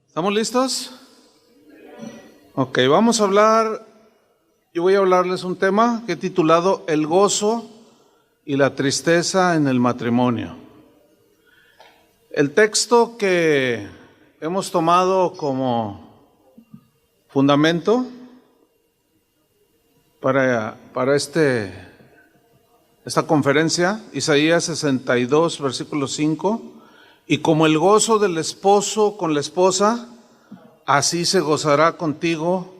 ¿Estamos listos? Ok, yo voy a hablarles un tema que he titulado El gozo y la tristeza en el matrimonio. El texto que hemos tomado como fundamento para esta conferencia, Isaías 62, versículo 5, y como el gozo del esposo con la esposa, así se gozará contigo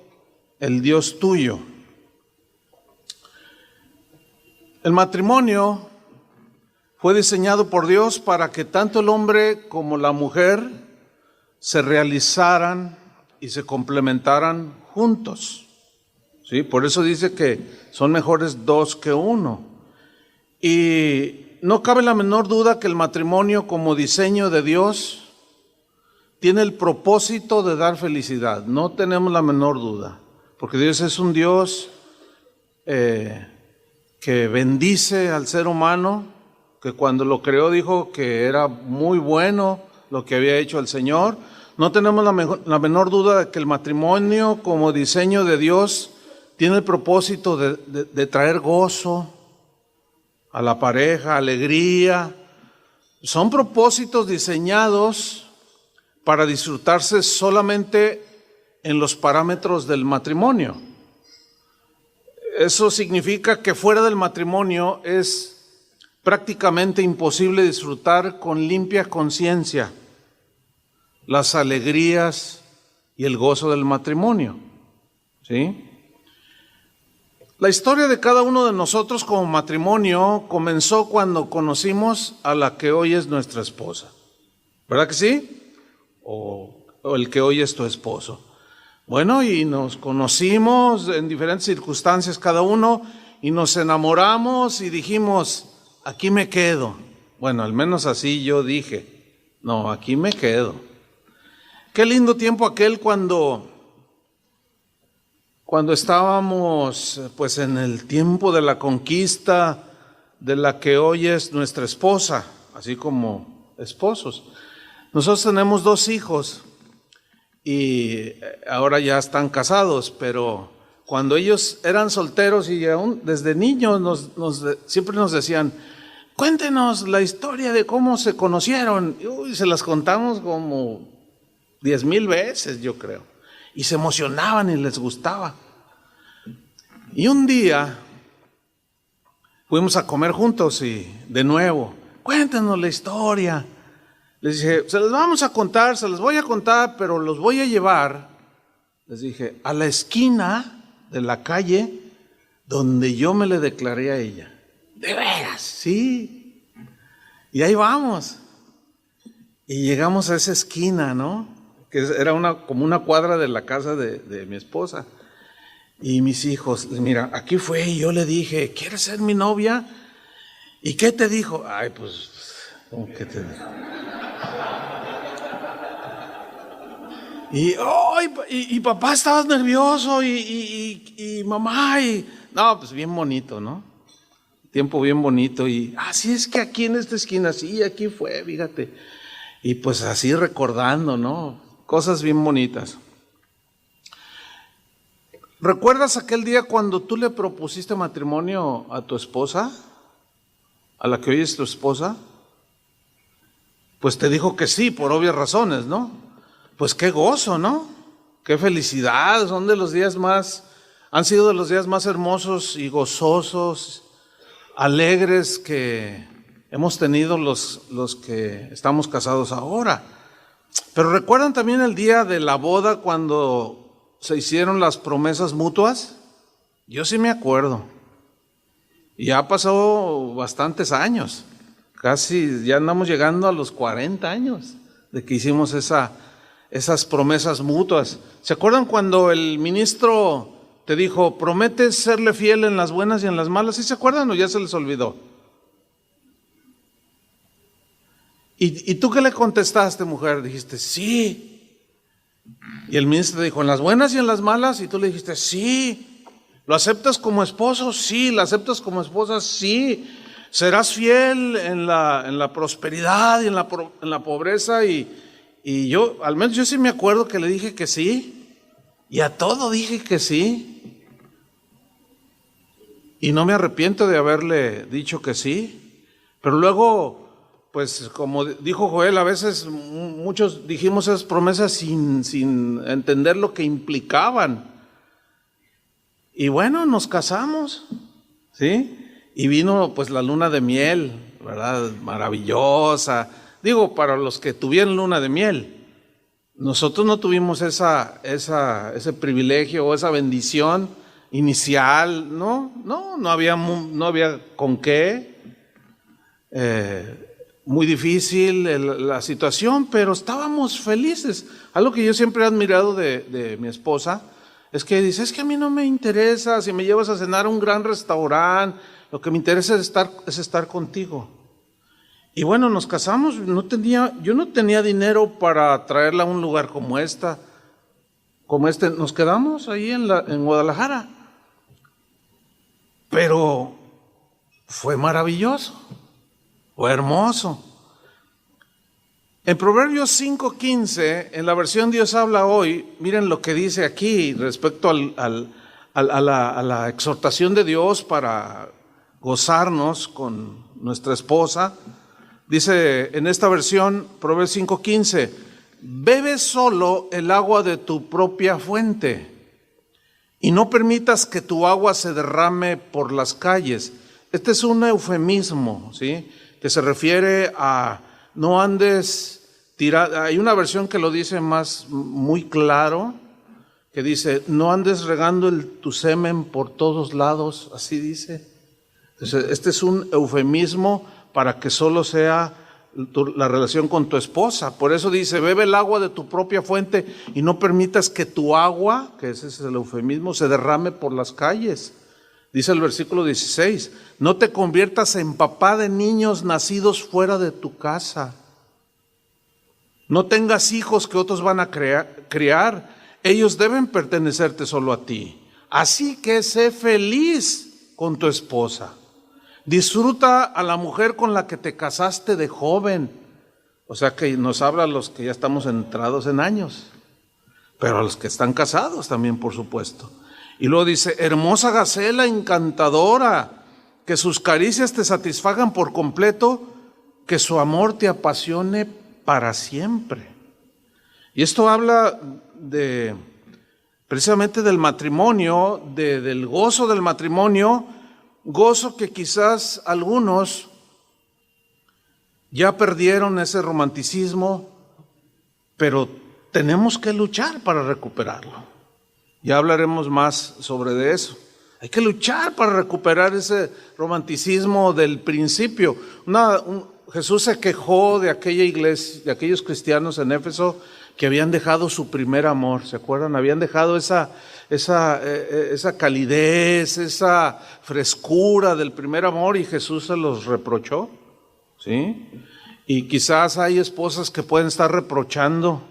el Dios tuyo. El matrimonio fue diseñado por Dios para que tanto el hombre como la mujer se realizaran y se complementaran juntos. ¿Sí? Por eso dice que son mejores dos que uno. Y no cabe la menor duda que el matrimonio como diseño de Dios tiene el propósito de dar felicidad. No tenemos la menor duda, porque Dios es un Dios que bendice al ser humano, que cuando lo creó dijo que era muy bueno lo que había hecho el Señor. No tenemos la menor duda de que el matrimonio como diseño de Dios tiene el propósito de traer gozo a la pareja, alegría. Son propósitos diseñados para disfrutarse solamente en los parámetros del matrimonio. Eso significa que fuera del matrimonio es prácticamente imposible disfrutar con limpia conciencia las alegrías y el gozo del matrimonio. ¿Sí? La historia de cada uno de nosotros como matrimonio comenzó cuando conocimos a la que hoy es nuestra esposa. ¿Verdad que sí? O el que hoy es tu esposo. Bueno, y nos conocimos en diferentes circunstancias cada uno y nos enamoramos y dijimos, aquí me quedo. Bueno, al menos así yo dije, no, aquí me quedo. Qué lindo tiempo aquel cuando estábamos pues en el tiempo de la conquista de la que hoy es nuestra esposa, así como esposos. Nosotros tenemos 2 hijos y ahora ya están casados, pero cuando ellos eran solteros y aún desde niños siempre nos decían, cuéntenos la historia de cómo se conocieron. Y se las contamos como 10,000 veces, yo creo. Y se emocionaban y les gustaba. Y un día fuimos a comer juntos y de nuevo, cuéntanos la historia. Les dije, se las voy a contar, pero los voy a llevar, les dije, a la esquina de la calle donde yo me le declaré a ella. ¿De veras? Sí. Y ahí vamos. Y llegamos a esa esquina, ¿no? Que era como una cuadra de la casa de mi esposa. Y mis hijos, mira, aquí fue y yo le dije, ¿quieres ser mi novia? ¿Y qué te dijo? Ay, pues, ¿cómo que te dijo? Y papá, estabas nervioso y mamá, no, pues bien bonito, ¿no? Tiempo bien bonito y, sí, es que aquí en esta esquina, sí, aquí fue, fíjate. Y pues así recordando, ¿no? Cosas bien bonitas. ¿Recuerdas aquel día cuando tú le propusiste matrimonio a tu esposa? ¿A la que hoy es tu esposa? Pues te dijo que sí, por obvias razones, ¿no? Pues qué gozo, ¿no? Qué felicidad, han sido de los días más hermosos y gozosos, alegres que hemos tenido los que estamos casados ahora. Pero ¿recuerdan también el día de la boda cuando se hicieron las promesas mutuas? Yo sí me acuerdo. Y ya pasó bastantes años. Casi ya andamos llegando a los 40 años de que hicimos esas promesas mutuas. ¿Se acuerdan cuando el ministro te dijo, prometes serle fiel en las buenas y en las malas? ¿Sí se acuerdan o ya se les olvidó? ¿Y tú qué le contestaste, mujer? Dijiste, sí. Y el ministro te dijo, ¿en las buenas y en las malas? Y tú le dijiste, sí. ¿Lo aceptas como esposo? Sí. ¿La aceptas como esposa? Sí. ¿Serás fiel en la prosperidad y en la pobreza? Y Y yo, al menos yo sí me acuerdo que le dije que sí, y a todo dije que sí. Y no me arrepiento de haberle dicho que sí, pero luego, pues como dijo Joel, a veces muchos dijimos esas promesas sin entender lo que implicaban. Y bueno, nos casamos, ¿sí? Y vino pues la luna de miel, ¿verdad? Maravillosa. Digo, para los que tuvieron luna de miel. Nosotros no tuvimos ese privilegio o esa bendición inicial, no había con qué. Muy difícil la situación, pero estábamos felices. Algo que yo siempre he admirado de mi esposa es que dice, es que a mí no me interesa si me llevas a cenar a un gran restaurante, lo que me interesa es estar contigo. Y bueno, nos casamos, yo no tenía dinero para traerla a un lugar como este, nos quedamos ahí en Guadalajara. Pero fue maravilloso, fue hermoso. En Proverbios 5:15, en la versión Dios habla hoy, miren lo que dice aquí respecto a la exhortación de Dios para gozarnos con nuestra esposa. Dice en esta versión, Proverbios 5:15, bebe solo el agua de tu propia fuente y no permitas que tu agua se derrame por las calles. Este es un eufemismo, ¿sí? Que se refiere a no andes tirando. Hay una versión que lo dice muy claro, que dice, no andes regando tu semen por todos lados, así dice. Entonces, este es un eufemismo para que solo sea la relación con tu esposa. Por eso dice, bebe el agua de tu propia fuente y no permitas que tu agua, que ese es el eufemismo, se derrame por las calles. Dice el versículo 16, no te conviertas en papá de niños nacidos fuera de tu casa. No tengas hijos que otros van a criar. Ellos deben pertenecerte solo a ti. Así que sé feliz con tu esposa. Disfruta a la mujer con la que te casaste de joven. O sea que nos habla a los que ya estamos entrados en años, pero a los que están casados también, por supuesto. Y luego dice, hermosa gacela encantadora, que sus caricias te satisfagan por completo, que su amor te apasione para siempre. Y esto habla precisamente del matrimonio, del gozo del matrimonio, gozo que quizás algunos ya perdieron ese romanticismo, pero tenemos que luchar para recuperarlo. Ya hablaremos más sobre eso. Hay que luchar para recuperar ese romanticismo del principio. Jesús se quejó de aquella iglesia, de aquellos cristianos en Éfeso que habían dejado su primer amor, ¿se acuerdan? Habían dejado esa calidez, esa frescura del primer amor, y Jesús se los reprochó, ¿sí? Y quizás hay esposas que pueden estar reprochando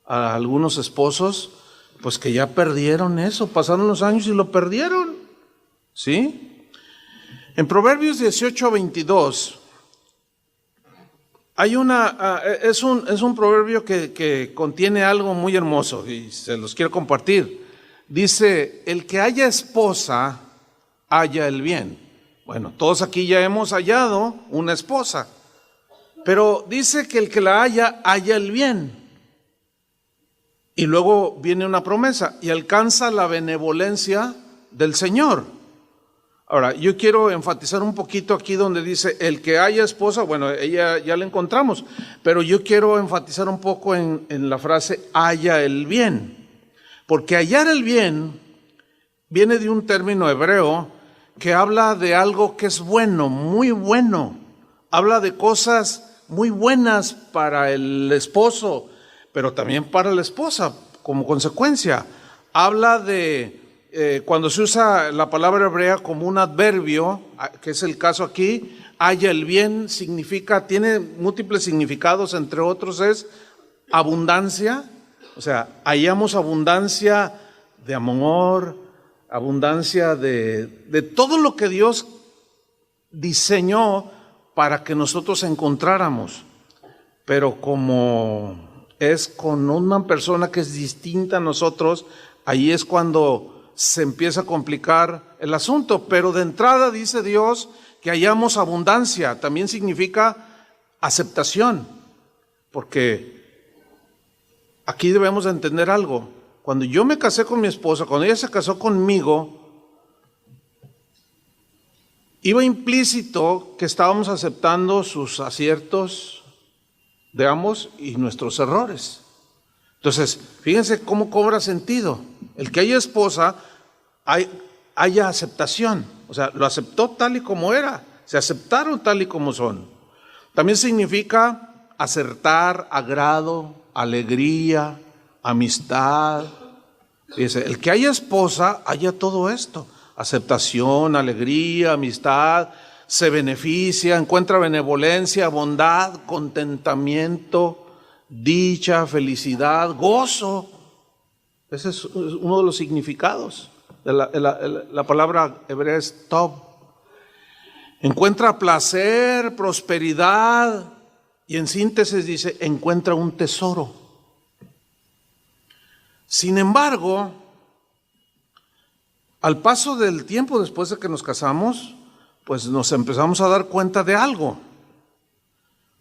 a algunos esposos, pues que ya perdieron eso, pasaron los años y lo perdieron, ¿sí? En Proverbios 18:22 hay es un proverbio que contiene algo muy hermoso y se los quiero compartir. Dice, el que haya esposa, halla el bien. Bueno, todos aquí ya hemos hallado una esposa, pero dice que el que la haya el bien. Y luego viene una promesa, y alcanza la benevolencia del Señor. Ahora, yo quiero enfatizar un poquito aquí donde dice, el que haya esposa, bueno, ella ya la encontramos, pero yo quiero enfatizar un poco en la frase, halla el bien. Porque hallar el bien viene de un término hebreo que habla de algo que es bueno, muy bueno. Habla de cosas muy buenas para el esposo, pero también para la esposa, como consecuencia. Habla de, cuando se usa la palabra hebrea como un adverbio, que es el caso aquí, halla el bien, tiene múltiples significados, entre otros es abundancia. O sea, hallamos abundancia de amor, abundancia de todo lo que Dios diseñó para que nosotros encontráramos. Pero como es con una persona que es distinta a nosotros, ahí es cuando se empieza a complicar el asunto. Pero de entrada dice Dios que hallamos abundancia, también significa aceptación, porque aquí debemos de entender algo. Cuando yo me casé con mi esposa, cuando ella se casó conmigo, iba implícito que estábamos aceptando sus aciertos de ambos y nuestros errores. Entonces, fíjense cómo cobra sentido. El que haya esposa, haya aceptación. O sea, lo aceptó tal y como era. Se aceptaron tal y como son. También significa acertar, agrado, alegría, amistad. Fíjense, el que haya esposa, haya todo esto. Aceptación, alegría, amistad, se beneficia, encuentra benevolencia, bondad, contentamiento, dicha, felicidad, gozo. Ese es uno de los significados de la palabra hebrea es tov. Encuentra placer, prosperidad y en síntesis dice, encuentra un tesoro. Sin embargo, al paso del tiempo después de que nos casamos, pues nos empezamos a dar cuenta de algo.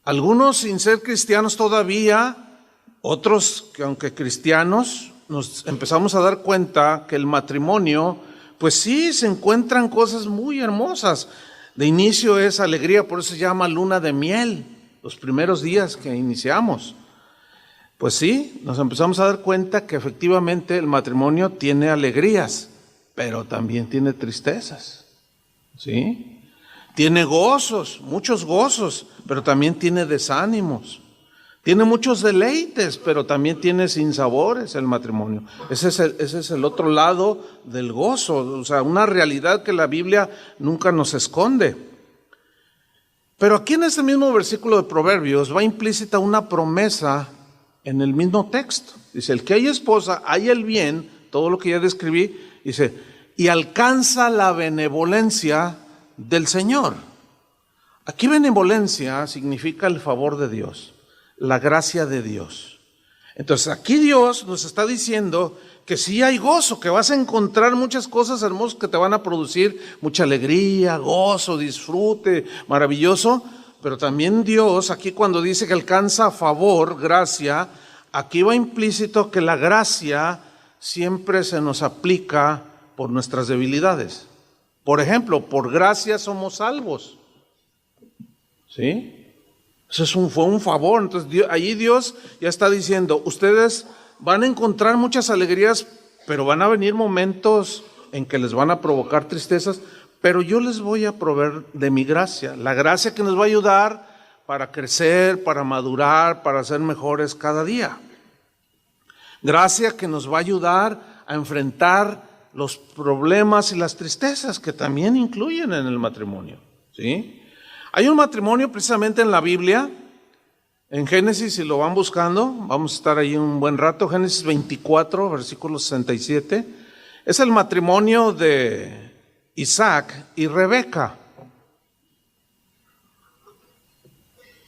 Algunos sin ser cristianos todavía, otros que aunque cristianos, nos empezamos a dar cuenta que el matrimonio, pues sí, se encuentran cosas muy hermosas. De inicio es alegría, por eso se llama luna de miel, los primeros días que iniciamos. Pues sí, nos empezamos a dar cuenta que efectivamente el matrimonio tiene alegrías, pero también tiene tristezas, ¿sí? Tiene gozos, muchos gozos, pero también tiene desánimos. Tiene muchos deleites, pero también tiene sinsabores el matrimonio. Ese es el otro lado del gozo, o sea, una realidad que la Biblia nunca nos esconde. Pero aquí en este mismo versículo de Proverbios va implícita una promesa en el mismo texto. Dice, el que haya esposa, haya el bien, todo lo que ya describí, dice, y alcanza la benevolencia del Señor. Aquí benevolencia significa el favor de Dios, la gracia de Dios. Entonces aquí Dios nos está diciendo que sí hay gozo, que vas a encontrar muchas cosas hermosas que te van a producir mucha alegría, gozo, disfrute, maravilloso. Pero también Dios, aquí cuando dice que alcanza favor, gracia, aquí va implícito que la gracia siempre se nos aplica por nuestras debilidades. Por ejemplo, por gracia somos salvos. ¿Sí? Eso fue un favor. Entonces, allí Dios ya está diciendo, ustedes van a encontrar muchas alegrías, pero van a venir momentos en que les van a provocar tristezas, pero yo les voy a proveer de mi gracia, la gracia que nos va a ayudar para crecer, para madurar, para ser mejores cada día. Gracia que nos va a ayudar a enfrentar los problemas y las tristezas que también incluyen en el matrimonio, ¿sí? Hay un matrimonio precisamente en la Biblia, en Génesis, si lo van buscando, vamos a estar ahí un buen rato, Génesis 24, versículo 67, es el matrimonio de Isaac y Rebeca.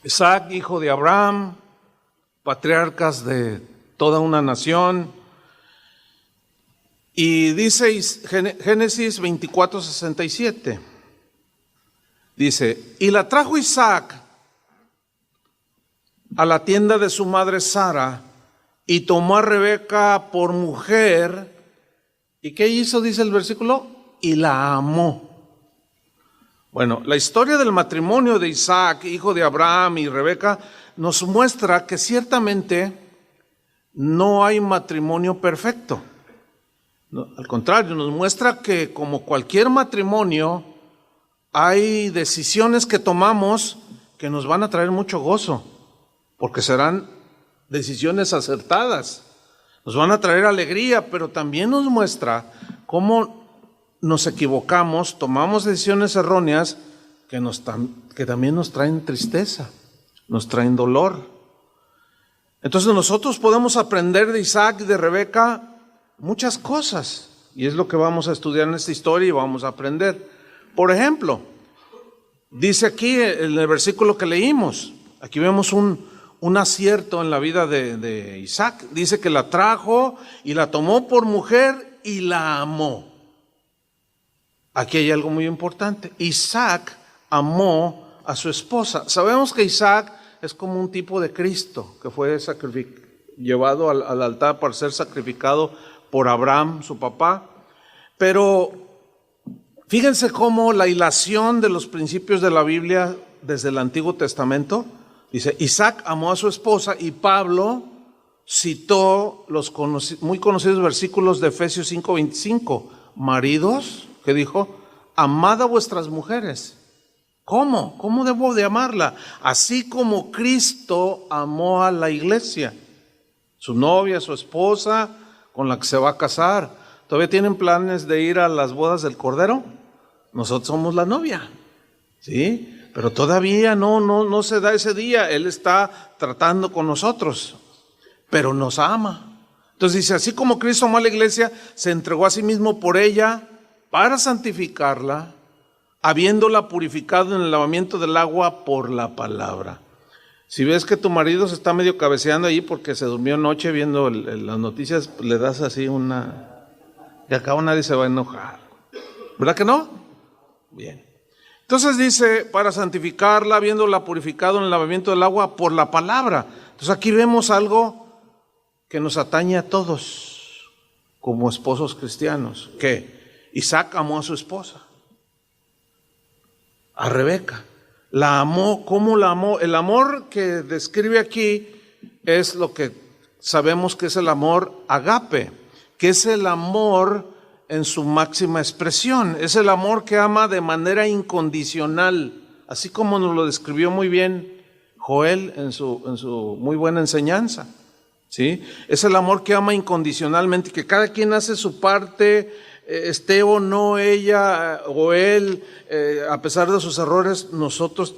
Isaac, hijo de Abraham, patriarcas de toda una nación. Y dice Génesis 24, 67, dice, y la trajo Isaac a la tienda de su madre Sara, y tomó a Rebeca por mujer, ¿y qué hizo? Dice el versículo, y la amó. Bueno, la historia del matrimonio de Isaac, hijo de Abraham, y Rebeca, nos muestra que ciertamente no hay matrimonio perfecto. No, al contrario, nos muestra que como cualquier matrimonio, hay decisiones que tomamos que nos van a traer mucho gozo, porque serán decisiones acertadas, nos van a traer alegría, pero también nos muestra cómo nos equivocamos, tomamos decisiones erróneas que también nos traen tristeza, nos traen dolor. Entonces nosotros podemos aprender de Isaac y de Rebeca muchas cosas, y es lo que vamos a estudiar en esta historia y vamos a aprender. Por ejemplo, dice aquí en el versículo que leímos, aquí vemos un un acierto en la vida de Isaac. Dice que la trajo y la tomó por mujer y la amó. Aquí hay algo muy importante. Isaac amó a su esposa. Sabemos que Isaac es como un tipo de Cristo que fue llevado al altar para ser sacrificado por Abraham, su papá. Pero fíjense cómo la hilación de los principios de la Biblia desde el Antiguo Testamento, dice, Isaac amó a su esposa, y Pablo citó los muy conocidos versículos de Efesios 5:25. Maridos, ¿qué dijo? Amad a vuestras mujeres. ¿Cómo? ¿Cómo debo de amarla? Así como Cristo amó a la iglesia, su novia, su esposa, con la que se va a casar. ¿Todavía tienen planes de ir a las bodas del Cordero? Nosotros somos la novia, ¿sí? Pero todavía no se da ese día. Él está tratando con nosotros, pero nos ama. Entonces dice, así como Cristo amó a la iglesia, se entregó a sí mismo por ella para santificarla, habiéndola purificado en el lavamiento del agua por la palabra. Si ves que tu marido se está medio cabeceando ahí porque se durmió anoche viendo las noticias, le das así una... Y al cabo nadie se va a enojar. ¿Verdad que no? Bien. Entonces dice, para santificarla, habiéndola purificado en el lavamiento del agua por la palabra. Entonces aquí vemos algo que nos atañe a todos como esposos cristianos. Que Isaac amó a su esposa, a Rebeca. La amó. ¿Cómo la amó? El amor que describe aquí es lo que sabemos que es el amor agape, que es el amor en su máxima expresión. Es el amor que ama de manera incondicional, así como nos lo describió muy bien Joel en su muy buena enseñanza, ¿sí? Es el amor que ama incondicionalmente, que cada quien hace su parte, esté o no ella o él, a pesar de sus errores, nosotros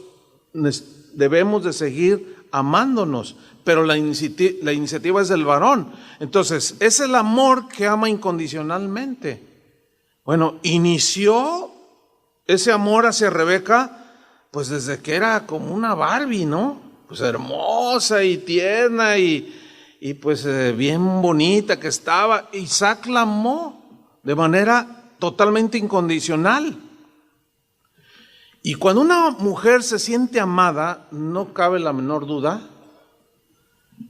debemos de seguir amándonos, pero la iniciativa es del varón. Entonces, es el amor que ama incondicionalmente. Bueno, inició ese amor hacia Rebeca, pues desde que era como una Barbie, ¿no? Pues hermosa y tierna y pues bien bonita que estaba. Isaac la amó de manera totalmente incondicional. Y cuando una mujer se siente amada, no cabe la menor duda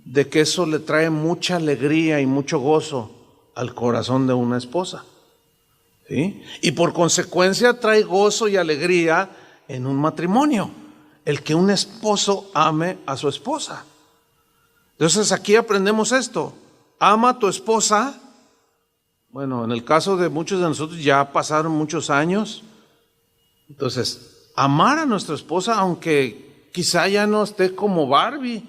de que eso le trae mucha alegría y mucho gozo al corazón de una esposa, ¿sí? Y por consecuencia trae gozo y alegría en un matrimonio, el que un esposo ame a su esposa. Entonces aquí aprendemos esto: ama a tu esposa. Bueno, en el caso de muchos de nosotros ya pasaron muchos años. Entonces, amar a nuestra esposa, aunque quizá ya no esté como Barbie,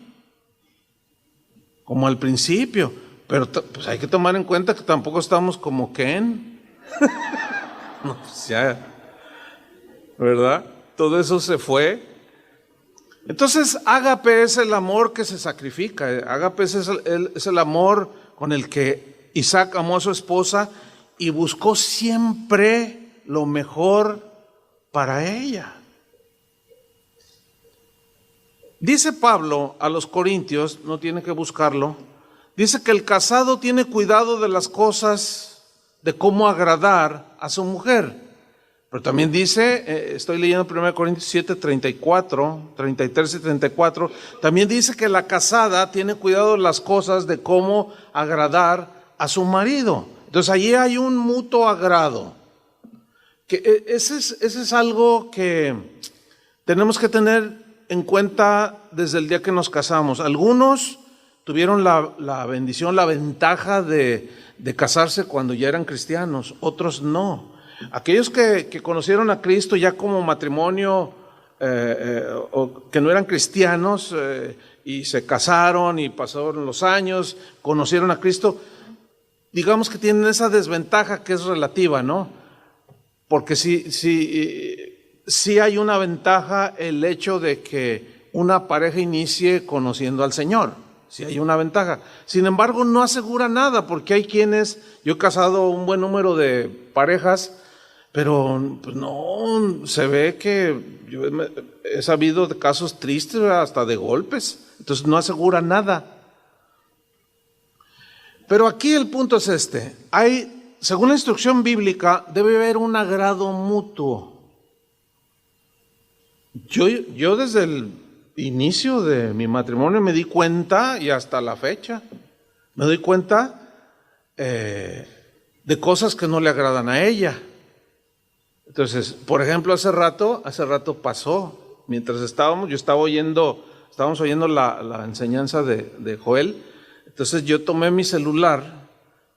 como al principio, pero pues hay que tomar en cuenta que tampoco estamos como Ken. No, pues ya, ¿verdad? Todo eso se fue. Entonces, ágape es el amor que se sacrifica. Ágape es el amor con el que Isaac amó a su esposa y buscó siempre lo mejor para ella. Dice Pablo a los Corintios, no tiene que buscarlo, dice que el casado tiene cuidado de las cosas, de cómo agradar a su mujer. Pero también dice, estoy leyendo 1 Corintios 7, 34, 33 y 34, también dice que la casada tiene cuidado de las cosas, de cómo agradar a su marido. Entonces allí hay un mutuo agrado. Que ese es algo que tenemos que tener en cuenta desde el día que nos casamos. Algunos tuvieron la bendición, la ventaja de casarse cuando ya eran cristianos, otros no. Aquellos que conocieron a Cristo ya como matrimonio, o que no eran cristianos, y se casaron y pasaron los años, conocieron a Cristo, digamos que tienen esa desventaja que es relativa, ¿no? Porque sí hay una ventaja el hecho de que una pareja inicie conociendo al Señor. Sí hay una ventaja. Sin embargo, no asegura nada, porque hay quienes, yo he casado un buen número de parejas, pero pues no, se ve que yo he sabido de casos tristes, hasta de golpes, entonces no asegura nada. Pero aquí el punto es este: según la instrucción bíblica, debe haber un agrado mutuo. Yo desde el inicio de mi matrimonio me di cuenta, y hasta la fecha, me doy cuenta de cosas que no le agradan a ella. Entonces, por ejemplo, hace rato pasó, mientras estábamos oyendo la enseñanza de Joel. Entonces yo tomé mi celular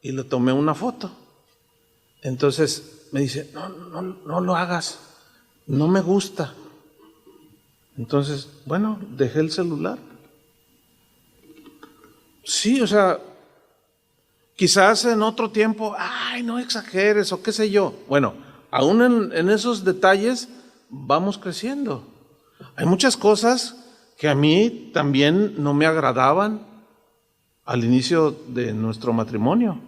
y le tomé una foto. Entonces me dice, no lo hagas, no me gusta. Entonces, bueno, dejé el celular. Sí, o sea, quizás en otro tiempo, no exageres o qué sé yo. Bueno, aún en esos detalles vamos creciendo. Hay muchas cosas que a mí también no me agradaban al inicio de nuestro matrimonio,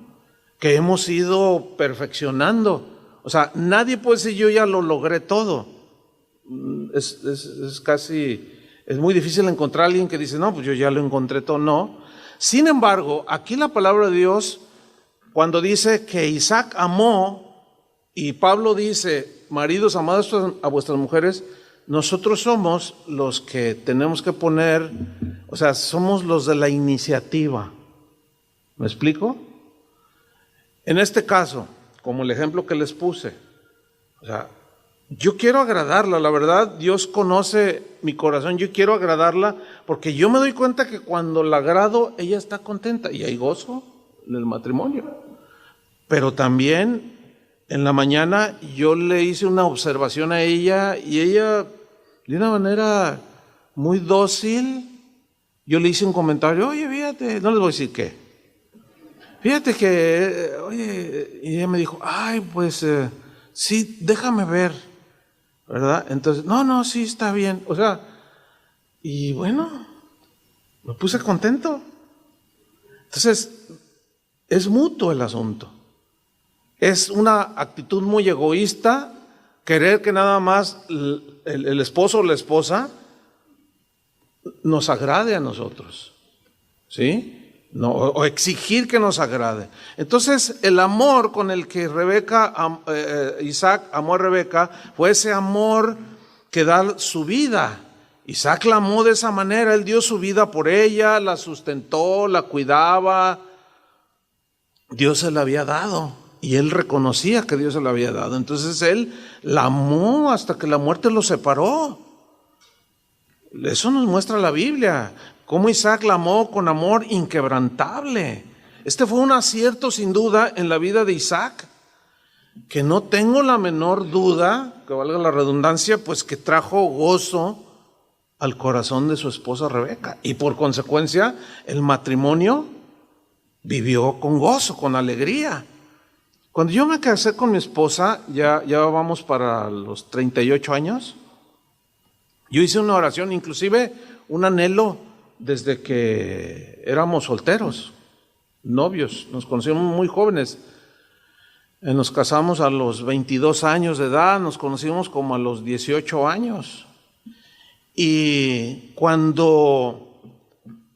que hemos ido perfeccionando. O sea, nadie puede decir yo ya lo logré todo. Es muy difícil encontrar a alguien que dice, no, pues yo ya lo encontré todo. No. Sin embargo, aquí la palabra de Dios, cuando dice que Isaac amó, y Pablo dice, maridos, amados a vuestras mujeres, nosotros somos los que tenemos que poner, o sea, somos los de la iniciativa. ¿Me explico? En este caso, como el ejemplo que les puse, o sea, yo quiero agradarla, la verdad, Dios conoce mi corazón, yo quiero agradarla, porque yo me doy cuenta que cuando la agrado, ella está contenta, y hay gozo en el matrimonio. Pero también, en la mañana, yo le hice una observación a ella, y ella, de una manera muy dócil, yo le hice un comentario, oye, fíjate, no les voy a decir qué. Fíjate que, oye, y ella me dijo, pues, sí, déjame ver, ¿verdad? Entonces, no, sí, está bien. O sea, y bueno, me puse contento. Entonces, es mutuo el asunto. Es una actitud muy egoísta querer que nada más el esposo o la esposa nos agrade a nosotros, ¿sí? No, o exigir que nos agrade. Entonces, el amor con el que Isaac amó a Rebeca fue ese amor que da su vida. Isaac la amó de esa manera, él dio su vida por ella, la sustentó, la cuidaba. Dios se la había dado y él reconocía que Dios se la había dado. Entonces él la amó hasta que la muerte lo separó. Eso nos muestra la Biblia. Cómo Isaac la amó con amor inquebrantable. Este fue un acierto sin duda en la vida de Isaac, que no tengo la menor duda, que valga la redundancia, pues que trajo gozo al corazón de su esposa Rebeca. Y por consecuencia, el matrimonio vivió con gozo, con alegría. Cuando yo me casé con mi esposa, ya vamos para los 38 años, yo hice una oración, inclusive un anhelo, desde que éramos solteros, novios, nos conocimos muy jóvenes. Nos casamos a los 22 años de edad, nos conocimos como a los 18 años. Y cuando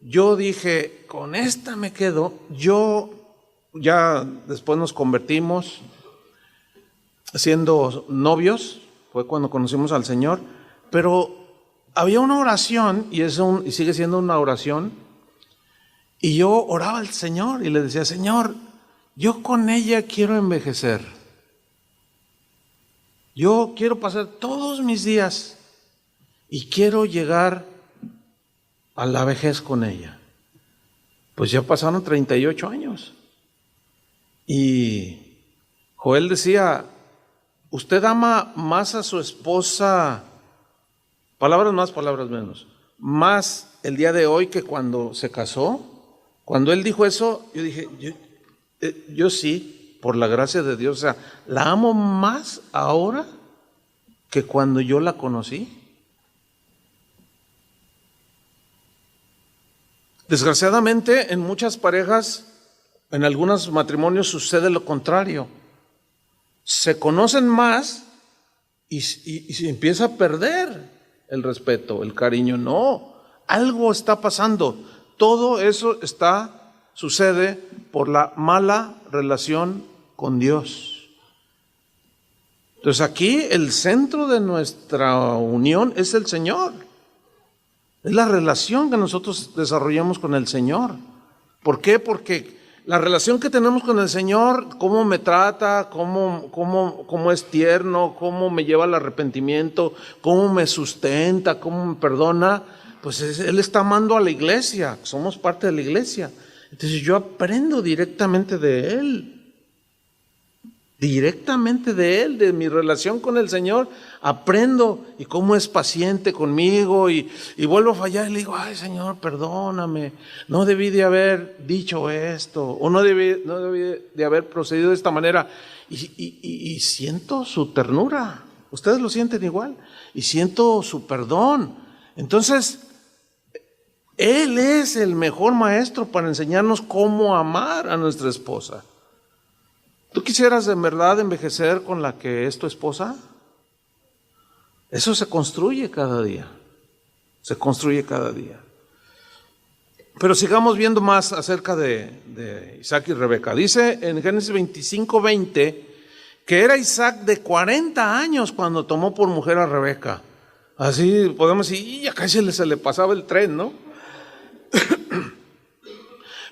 yo dije, con esta me quedo, ya después nos convertimos siendo novios, fue cuando conocimos al Señor, pero había una oración, y sigue siendo una oración, y yo oraba al Señor y le decía, Señor, yo con ella quiero envejecer. Yo quiero pasar todos mis días y quiero llegar a la vejez con ella. Pues ya pasaron 38 años. Y Joel decía, usted ama más a su esposa, palabras más, palabras menos, más el día de hoy que cuando se casó. Cuando él dijo eso, yo dije, yo sí, por la gracia de Dios, o sea, la amo más ahora que cuando yo la conocí. Desgraciadamente, en muchas parejas, en algunos matrimonios sucede lo contrario. Se conocen más y se empieza a perder el respeto, el cariño. No, Algo está pasando. Todo eso sucede por la mala relación con Dios. Entonces aquí el centro de nuestra unión es el Señor. Es la relación que nosotros desarrollamos con el Señor. ¿Por qué? Porque la relación que tenemos con el Señor, cómo me trata, cómo es tierno, cómo me lleva al arrepentimiento, cómo me sustenta, cómo me perdona, pues Él está amando a la iglesia, somos parte de la iglesia. Entonces yo aprendo directamente de Él. Directamente de Él, de mi relación con el Señor, aprendo y cómo es paciente conmigo y vuelvo a fallar y le digo, ay Señor, perdóname, no debí de haber dicho esto o no debí de haber procedido de esta manera y siento su ternura, ustedes lo sienten igual y siento su perdón. Entonces, Él es el mejor maestro para enseñarnos cómo amar a nuestra esposa. ¿Tú quisieras en verdad envejecer con la que es tu esposa? Eso se construye cada día. Se construye cada día. Pero sigamos viendo más acerca de Isaac y Rebeca. Dice en Génesis 25:20 que era Isaac de 40 años cuando tomó por mujer a Rebeca. Así podemos decir, y acá se le pasaba el tren, ¿no?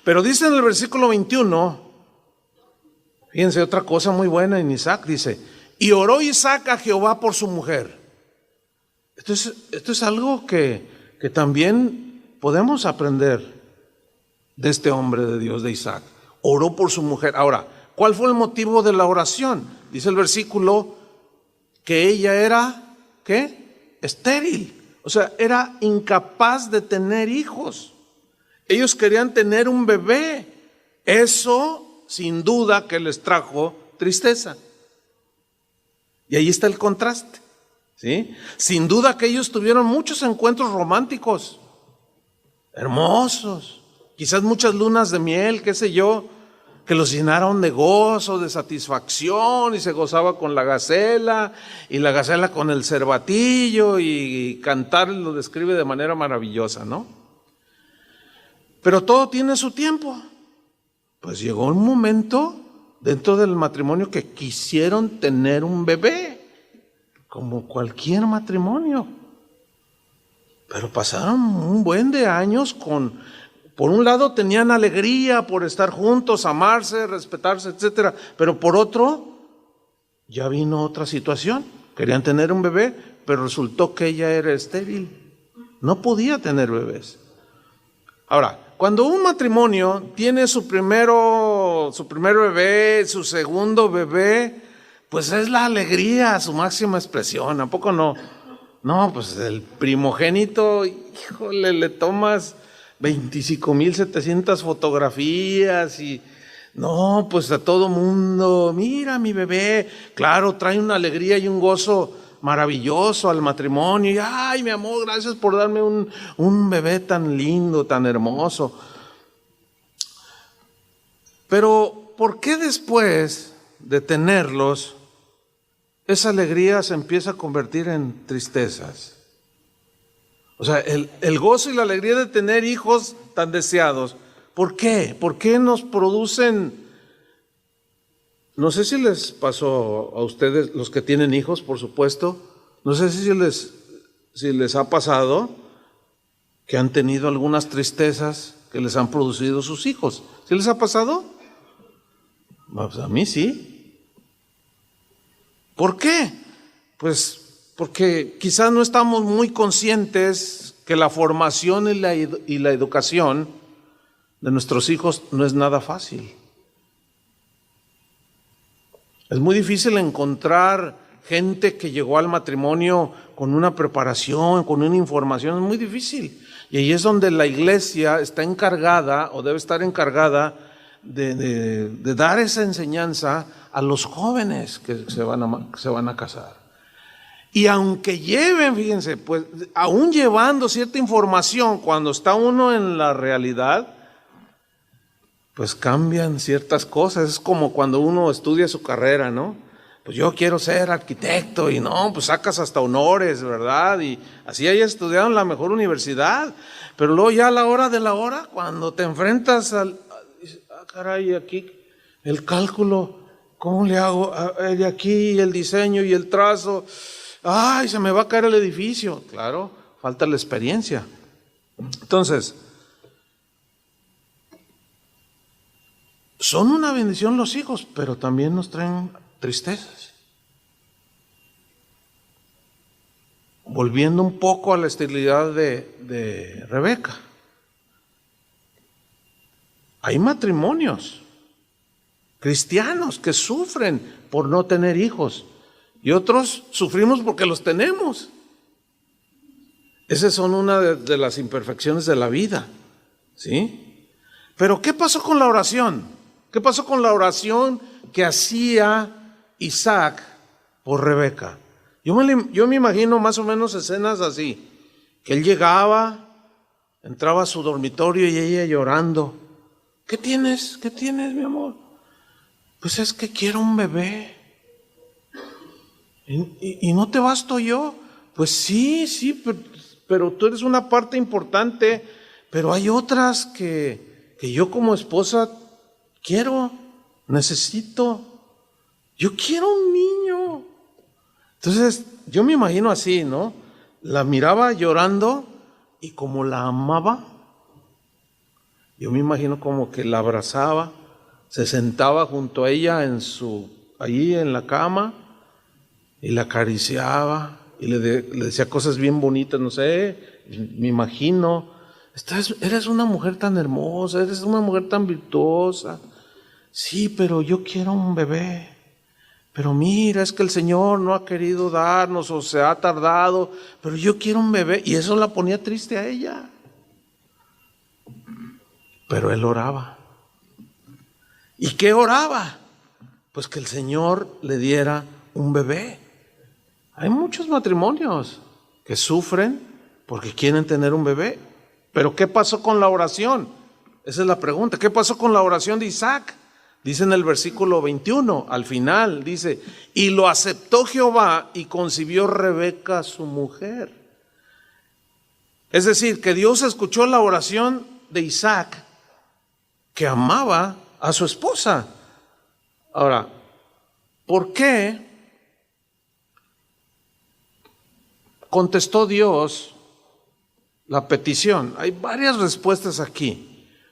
Pero dice en el versículo 21... Fíjense otra cosa muy buena en Isaac, dice, y oró Isaac a Jehová por su mujer. Esto es algo que también podemos aprender de este hombre de Dios, de Isaac. Oró por su mujer. Ahora, ¿cuál fue el motivo de la oración? Dice el versículo que ella era, ¿qué? Estéril. O sea, era incapaz de tener hijos. Ellos querían tener un bebé. Eso sin duda que les trajo tristeza. Y ahí está el contraste, ¿sí? Sin duda que ellos tuvieron muchos encuentros románticos, hermosos, quizás muchas lunas de miel, qué sé yo, que los llenaron de gozo, de satisfacción, y se gozaba con la gacela, y la gacela con el cervatillo, y cantar lo describe de manera maravillosa, ¿no? Pero todo tiene su tiempo. Pues llegó un momento dentro del matrimonio que quisieron tener un bebé, como cualquier matrimonio. Pero pasaron un buen de años por un lado tenían alegría por estar juntos, amarse, respetarse, etcétera. Pero por otro, ya vino otra situación. Querían tener un bebé, pero resultó que ella era estéril. No podía tener bebés. Ahora, cuando un matrimonio tiene su primer bebé, su segundo bebé, pues es la alegría, su máxima expresión. ¿A poco no? No, pues el primogénito, híjole, le tomas 25,700 fotografías y no, pues a todo mundo, mira mi bebé. Claro, trae una alegría y un gozo maravilloso al matrimonio. Y, ay, mi amor, gracias por darme un bebé tan lindo, tan hermoso. Pero, ¿por qué después de tenerlos, esa alegría se empieza a convertir en tristezas? O sea, el gozo y la alegría de tener hijos tan deseados, ¿por qué? ¿Por qué nos producen? No sé si les pasó a ustedes, los que tienen hijos, por supuesto, no sé si les ha pasado que han tenido algunas tristezas que les han producido sus hijos. ¿Sí les ha pasado? Pues a mí sí. ¿Por qué? Pues porque quizás no estamos muy conscientes que la formación y la educación de nuestros hijos no es nada fácil. Es muy difícil encontrar gente que llegó al matrimonio con una preparación, con una información, es muy difícil. Y ahí es donde la iglesia está encargada o debe estar encargada de dar esa enseñanza a los jóvenes que se van a casar. Y aunque lleven, fíjense, pues aún llevando cierta información, cuando está uno en la realidad, pues cambian ciertas cosas. Es como cuando uno estudia su carrera, ¿no? pues yo quiero ser arquitecto, y no, pues sacas hasta honores, ¿verdad? Y así hayas estudiado en la mejor universidad, pero luego ya a la hora de la hora, cuando te enfrentas caray, aquí el cálculo, ¿cómo le hago? De aquí el diseño y el trazo, ay, se me va a caer el edificio. Claro, falta la experiencia. Entonces, son una bendición los hijos, pero también nos traen tristezas. Volviendo un poco a la esterilidad de Rebeca. Hay matrimonios cristianos que sufren por no tener hijos y otros sufrimos porque los tenemos. Esas son una de las imperfecciones de la vida, ¿sí? Pero ¿qué pasó con la oración? ¿Qué pasó con la oración que hacía Isaac por Rebeca? Yo me imagino más o menos escenas así, que él llegaba, entraba a su dormitorio y ella llorando. ¿Qué tienes? ¿Qué tienes, mi amor? Pues es que quiero un bebé. ¿Y no te basto yo? Pues sí, pero tú eres una parte importante, pero hay otras que yo como esposa quiero, necesito. Yo quiero un niño. Entonces, yo me imagino así, ¿no? La miraba llorando y como la amaba, yo me imagino como que la abrazaba, se sentaba junto a ella allí en la cama y la acariciaba y le decía cosas bien bonitas, no sé, me imagino, eres una mujer tan hermosa, eres una mujer tan virtuosa. Sí, pero yo quiero un bebé. Pero mira, es que el Señor no ha querido darnos o se ha tardado, pero yo quiero un bebé. Y eso la ponía triste a ella. Pero él oraba. ¿Y qué oraba? Pues que el Señor le diera un bebé. Hay muchos matrimonios que sufren porque quieren tener un bebé. Pero ¿qué pasó con la oración? Esa es la pregunta. ¿Qué pasó con la oración de Isaac? Dice en el versículo 21, al final, dice, y lo aceptó Jehová y concibió Rebeca su mujer. Es decir, que Dios escuchó la oración de Isaac, que amaba a su esposa. Ahora, ¿por qué contestó Dios la petición? Hay varias respuestas aquí.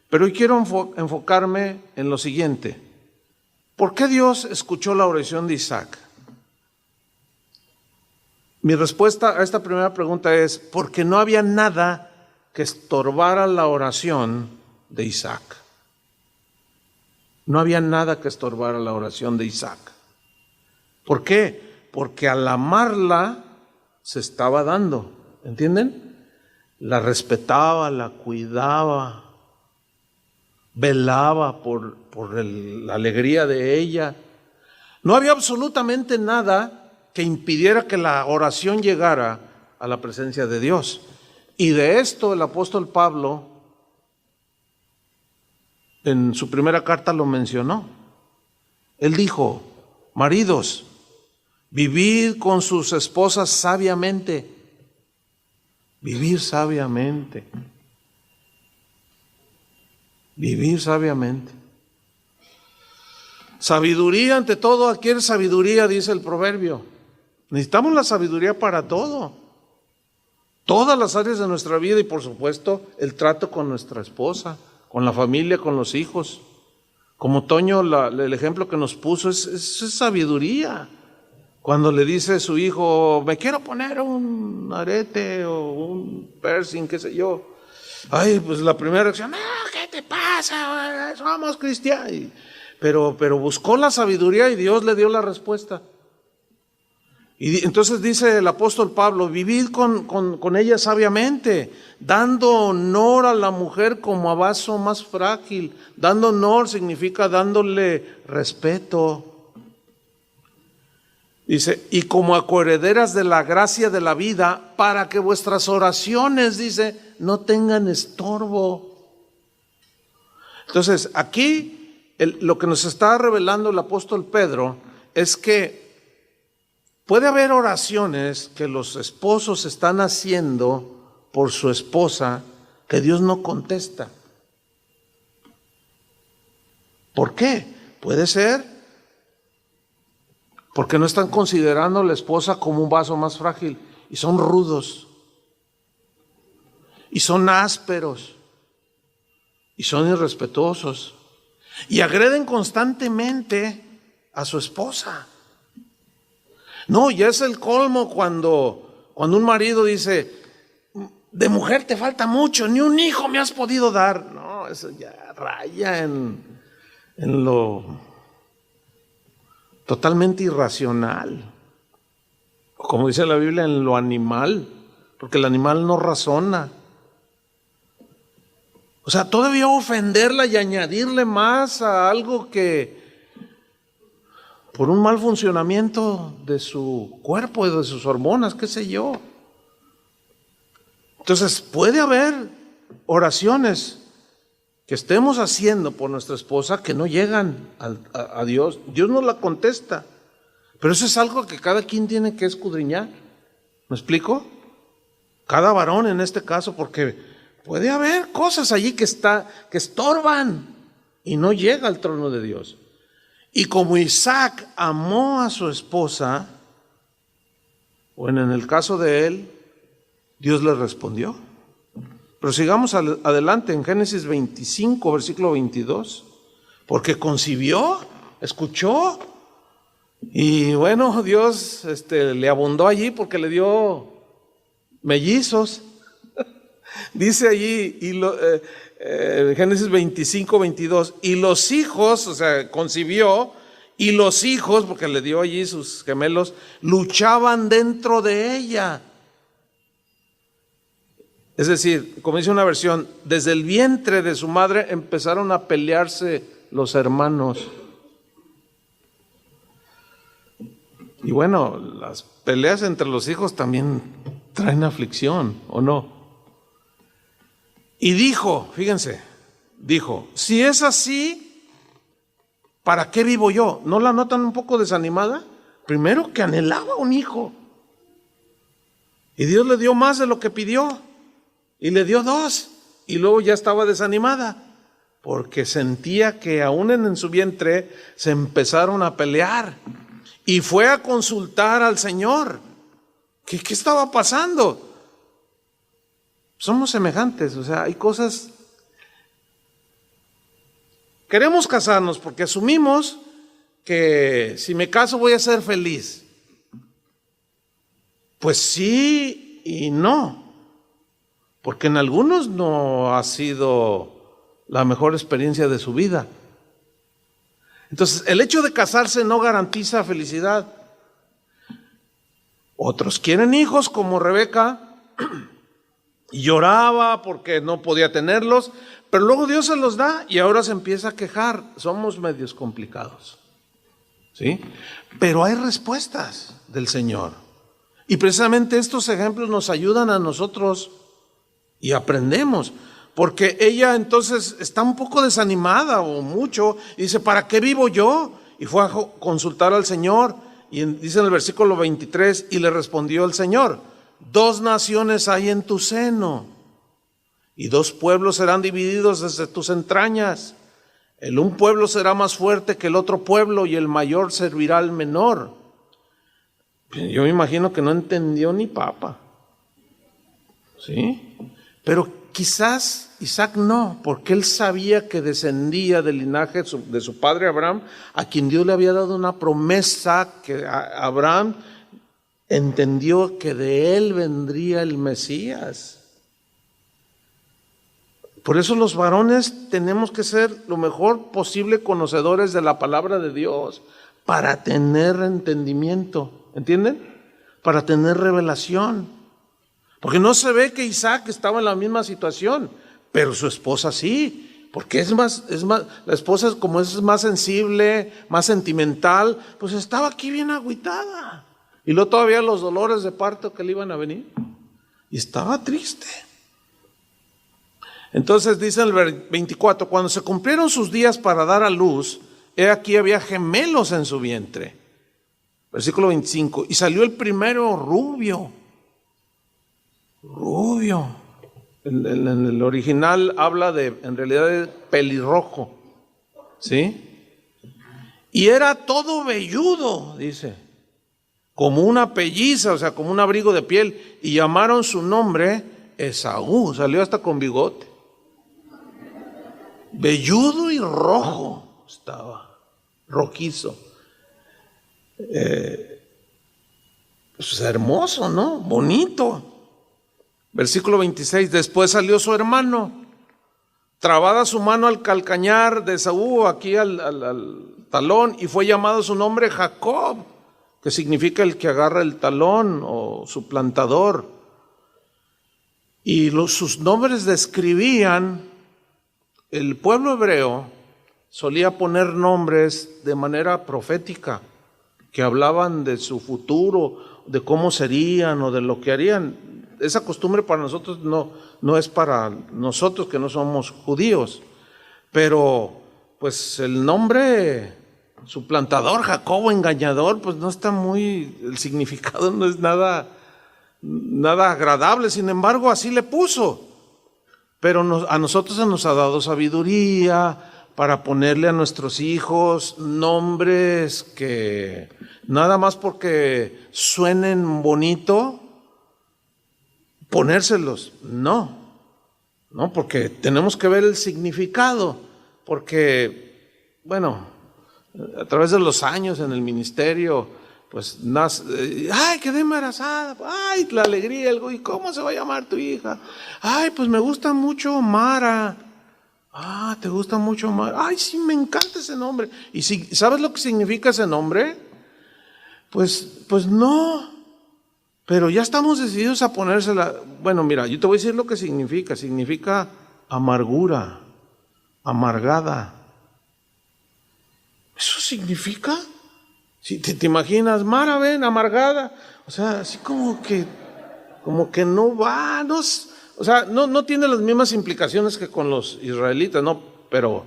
Pero hoy quiero enfocarme en lo siguiente. ¿Por qué Dios escuchó la oración de Isaac? Mi respuesta a esta primera pregunta es porque no había nada que estorbara la oración de Isaac. No había nada que estorbara la oración de Isaac. ¿Por qué? Porque al amarla se estaba dando. ¿Entienden? La respetaba, la cuidaba, velaba por la alegría de ella. No había absolutamente nada que impidiera que la oración llegara a la presencia de Dios. Y de esto el apóstol Pablo en su primera carta lo mencionó. Él dijo, maridos, vivid con sus esposas sabiamente. Vivir sabiamente. Vivir sabiamente. Sabiduría ante todo, adquiere sabiduría, dice el proverbio. Necesitamos la sabiduría para todo. Todas las áreas de nuestra vida y por supuesto el trato con nuestra esposa, con la familia, con los hijos. Como Toño, el ejemplo que nos puso es sabiduría. Cuando le dice a su hijo, me quiero poner un arete o un piercing, qué sé yo. Ay, pues la primera reacción, ¿qué te pasa? Somos cristianos. Pero buscó la sabiduría y Dios le dio la respuesta. Y entonces dice el apóstol Pablo, vivid con ella sabiamente, dando honor a la mujer como a vaso más frágil. Dando honor significa dándole respeto. Dice, y como a coherederas de la gracia de la vida, para que vuestras oraciones, dice, no tengan estorbo. Entonces, aquí lo que nos está revelando el apóstol Pedro es que puede haber oraciones que los esposos están haciendo por su esposa que Dios no contesta. ¿Por qué? Puede ser porque no están considerando a la esposa como un vaso más frágil y son rudos y son ásperos y son irrespetuosos y agreden constantemente a su esposa. No, ya es el colmo cuando un marido dice: de mujer te falta mucho, ni un hijo me has podido dar. No, eso ya raya en lo totalmente irracional. Como dice la Biblia, en lo animal, porque el animal no razona. O sea, todavía ofenderla y añadirle más a algo que por un mal funcionamiento de su cuerpo y de sus hormonas, qué sé yo. Entonces, puede haber oraciones que estemos haciendo por nuestra esposa que no llegan a Dios. Dios no la contesta. Pero eso es algo que cada quien tiene que escudriñar. ¿Me explico? Cada varón en este caso, porque puede haber cosas allí que estorban y no llega al trono de Dios. Y como Isaac amó a su esposa, bueno, en el caso de él, Dios le respondió. Pero sigamos adelante en Génesis 25, versículo 22. Porque concibió, escuchó, y bueno, Dios le abundó allí porque le dio mellizos. Dice allí, Génesis 25, 22, y los hijos, o sea, concibió, y los hijos, porque le dio allí sus gemelos, luchaban dentro de ella. Es decir, como dice una versión, desde el vientre de su madre empezaron a pelearse los hermanos. Y bueno, las peleas entre los hijos también traen aflicción, ¿o no? Y dijo, fíjense, dijo: si es así, ¿para qué vivo yo? ¿No la notan un poco desanimada? Primero, que anhelaba un hijo, y Dios le dio más de lo que pidió, y le dio 2, y luego ya estaba desanimada, porque sentía que aún en su vientre se empezaron a pelear, y fue a consultar al Señor. ¿Qué estaba pasando? Somos semejantes, o sea, hay cosas. Queremos casarnos porque asumimos que si me caso voy a ser feliz. Pues sí y no, porque en algunos no ha sido la mejor experiencia de su vida. Entonces, el hecho de casarse no garantiza felicidad. Otros quieren hijos, como Rebeca, y lloraba porque no podía tenerlos, pero luego Dios se los da y ahora se empieza a quejar. Somos medios complicados, ¿sí? Pero hay respuestas del Señor. Y precisamente estos ejemplos nos ayudan a nosotros y aprendemos. Porque ella entonces está un poco desanimada o mucho y dice: ¿para qué vivo yo? Y fue a consultar al Señor. Y dice en el versículo 23, y le respondió el Señor: 2 naciones hay en tu seno, y 2 pueblos serán divididos desde tus entrañas. El un pueblo será más fuerte que el otro pueblo, y el mayor servirá al menor. Yo me imagino que no entendió ni papa, ¿sí? Pero quizás Isaac no, porque él sabía que descendía del linaje de su padre Abraham, a quien Dios le había dado una promesa, que Abraham entendió que de él vendría el Mesías. Por eso los varones tenemos que ser lo mejor posible conocedores de la palabra de Dios, para tener entendimiento, ¿entienden? Para tener revelación. Porque no se ve que Isaac estaba en la misma situación, pero su esposa sí, porque la esposa, como es más sensible, más sentimental, pues estaba aquí bien agüitada. Y luego todavía los dolores de parto que le iban a venir, y estaba triste. Entonces dice el 24, cuando se cumplieron sus días para dar a luz, he aquí había gemelos en su vientre. Versículo 25. Y salió el primero rubio. Rubio. En el original habla en realidad de pelirrojo. ¿Sí? Y era todo velludo, dice. Como una pelliza, o sea, como un abrigo de piel. Y llamaron su nombre Esaú. Salió hasta con bigote. Velludo y rojo estaba. Rojizo. Pues hermoso, ¿no? Bonito. Versículo 26, después salió su hermano, trabada su mano al calcañar de Esaú, aquí al talón, y fue llamado su nombre Jacob, que significa el que agarra el talón o suplantador. Y sus nombres describían, el pueblo hebreo solía poner nombres de manera profética, que hablaban de su futuro, de cómo serían o de lo que harían. Esa costumbre para nosotros no es para nosotros que no somos judíos, pero pues el nombre suplantador, Jacobo, engañador, pues no está el significado no es nada agradable. Sin embargo, así le puso. Pero a nosotros se nos ha dado sabiduría para ponerle a nuestros hijos nombres que nada más porque suenen bonito, ponérselos. No, porque tenemos que ver el significado, porque, bueno, a través de los años en el ministerio, pues ay, quedé embarazada, ay, la alegría, ¿y cómo se va a llamar tu hija? Ay, pues me gusta mucho Mara. Ah, ¿te gusta mucho Mara? Ay, sí, me encanta ese nombre. ¿Y si sabes lo que significa ese nombre? Pues no. Pero ya estamos decididos a ponérsela. Bueno, mira, yo te voy a decir lo que significa. Significa amargura, amargada. ¿Eso significa? Si te imaginas, Mara, ven, amargada. O sea, así como que no va, o sea, no tiene las mismas implicaciones que con los israelitas, no, pero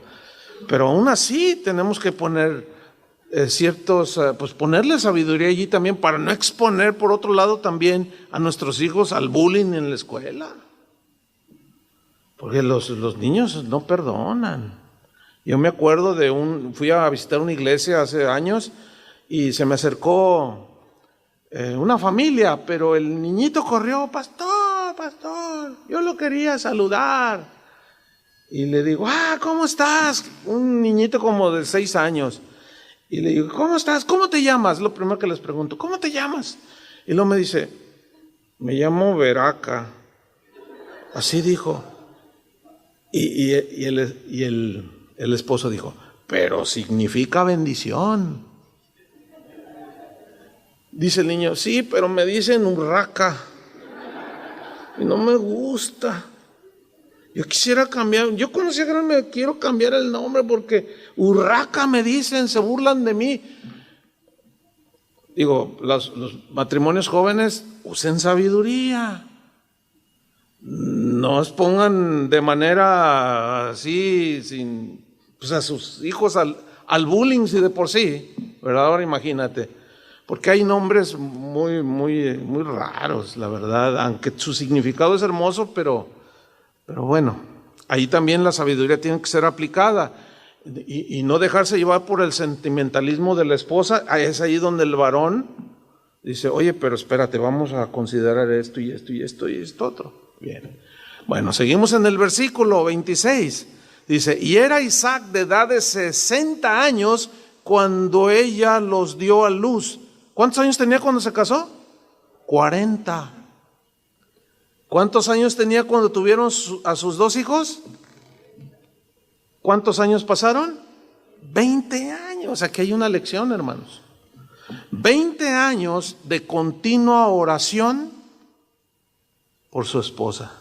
aún así tenemos que poner pues ponerle sabiduría allí también para no exponer por otro lado también a nuestros hijos al bullying en la escuela. Porque los niños no perdonan. Yo me acuerdo fui a visitar una iglesia hace años y se me acercó una familia, pero el niñito corrió, pastor, yo lo quería saludar. Y le digo, ¿cómo estás? Un niñito como de 6 años. Y le digo, ¿cómo estás? ¿Cómo te llamas? Lo primero que les pregunto, ¿cómo te llamas? Y luego me dice, me llamo Veraca. Así dijo. Y el esposo dijo, pero significa bendición. Dice el niño, sí, pero me dicen Urraca. Y no me gusta. Yo quisiera cambiar, yo conocí a me quiero cambiar el nombre porque Urraca me dicen, se burlan de mí. Digo, los matrimonios jóvenes usen sabiduría. No os pongan de manera así, pues a sus hijos al bullying, si de por sí, ¿verdad? Ahora imagínate. Porque hay nombres muy, muy, muy raros, la verdad, aunque su significado es hermoso, pero bueno, ahí también la sabiduría tiene que ser aplicada y no dejarse llevar por el sentimentalismo de la esposa. Es ahí donde el varón dice, oye, pero espérate, vamos a considerar esto y esto y esto y esto otro. Bien, bueno, seguimos en el versículo 26. Dice, y era Isaac de edad de 60 años cuando ella los dio a luz. ¿Cuántos años tenía cuando se casó? 40. ¿Cuántos años tenía cuando tuvieron a sus 2 hijos? ¿Cuántos años pasaron? 20 años. Aquí hay una lección, hermanos. 20 años de continua oración por su esposa.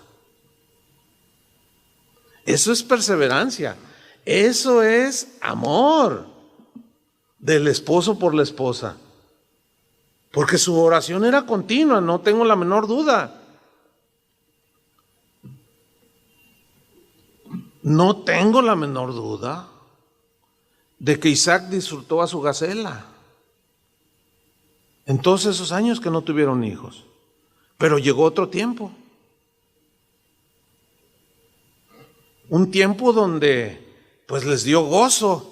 Eso es perseverancia. Eso es amor del esposo por la esposa. Porque su oración era continua, no tengo la menor duda. No tengo la menor duda de que Isaac disfrutó a su gacela. en todos esos años que no tuvieron hijos. Pero llegó otro tiempo. Un tiempo donde pues les dio gozo.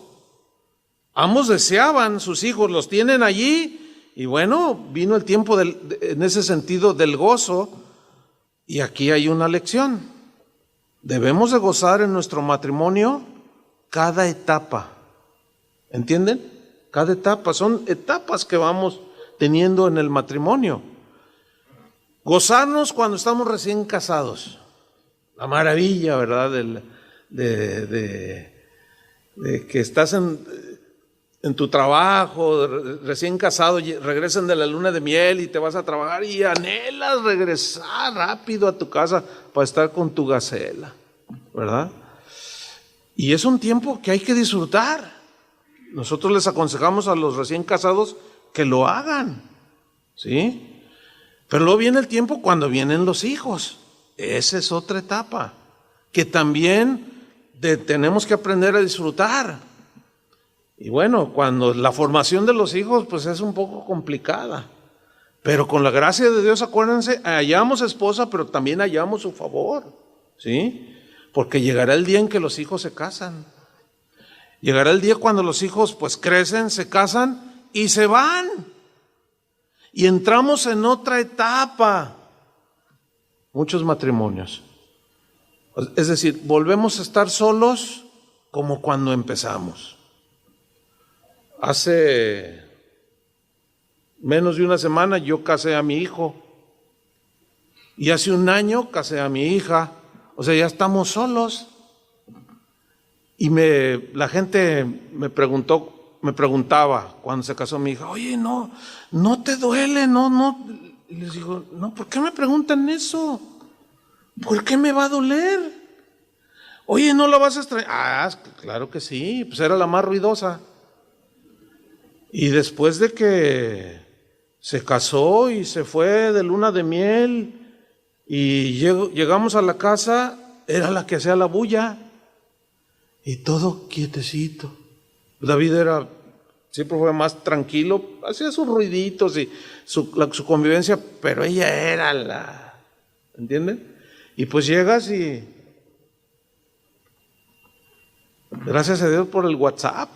Ambos deseaban sus hijos, los tienen allí, y bueno, vino el tiempo en ese sentido del gozo. Y aquí hay una lección. Debemos de gozar en nuestro matrimonio cada etapa. ¿Entienden? Cada etapa, son etapas que vamos teniendo en el matrimonio. Gozarnos cuando estamos recién casados. La maravilla, ¿verdad? De que estás en tu trabajo, recién casado, regresan de la luna de miel y te vas a trabajar y anhelas regresar rápido a tu casa para estar con tu gacela, ¿verdad? Y es un tiempo que hay que disfrutar. Nosotros les aconsejamos a los recién casados que lo hagan, ¿sí? Pero luego viene el tiempo cuando vienen los hijos. Esa es otra etapa que también tenemos que aprender a disfrutar. Y bueno, cuando la formación de los hijos pues es un poco complicada, pero con la gracia de Dios, acuérdense, hallamos esposa, pero también hallamos su favor, ¿sí? Porque llegará el día en que los hijos se casan. Llegará el día cuando los hijos pues crecen, se casan y se van. Y entramos en otra etapa. Muchos matrimonios. Es decir, volvemos a estar solos como cuando empezamos. Hace menos de una semana yo casé a mi hijo. Y hace un año casé a mi hija. O sea, ya estamos solos. Y la gente me preguntaba cuando se casó mi hija, oye, no te duele, no. Y les digo, no, ¿por qué me preguntan eso? ¿Por qué me va a doler? Oye, ¿no la vas a extrañar? Ah, claro que sí, pues era la más ruidosa. Y después de que se casó y se fue de luna de miel y llegamos a la casa, era la que hacía la bulla y todo quietecito. David siempre fue más tranquilo, hacía sus ruiditos y su convivencia, pero ella era ¿entienden? Y pues llegas y gracias a Dios por el WhatsApp.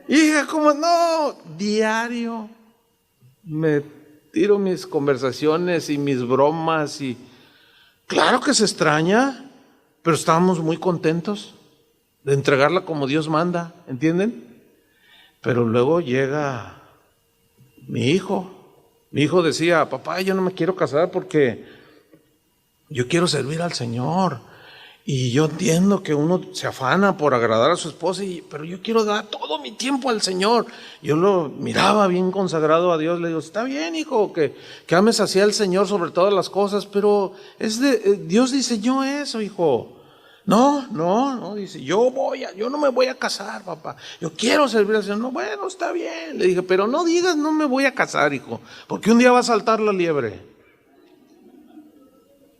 Hija, ¿cómo no? Diario me tiro mis conversaciones y mis bromas y claro que se extraña, pero estábamos muy contentos de entregarla como Dios manda, ¿entienden? Pero luego llega mi hijo. Mi hijo decía, papá, yo no me quiero casar porque yo quiero servir al Señor. Y yo entiendo que uno se afana por agradar a su esposa, pero yo quiero dar todo mi tiempo al Señor. Yo lo miraba bien consagrado a Dios, le digo, está bien, hijo, que ames así al Señor sobre todas las cosas, pero Dios diseñó eso, hijo. No, dice, yo no me voy a casar, papá. Yo quiero servir al Señor. No, bueno, está bien. Le dije, pero no digas, no me voy a casar, hijo, porque un día va a saltar la liebre.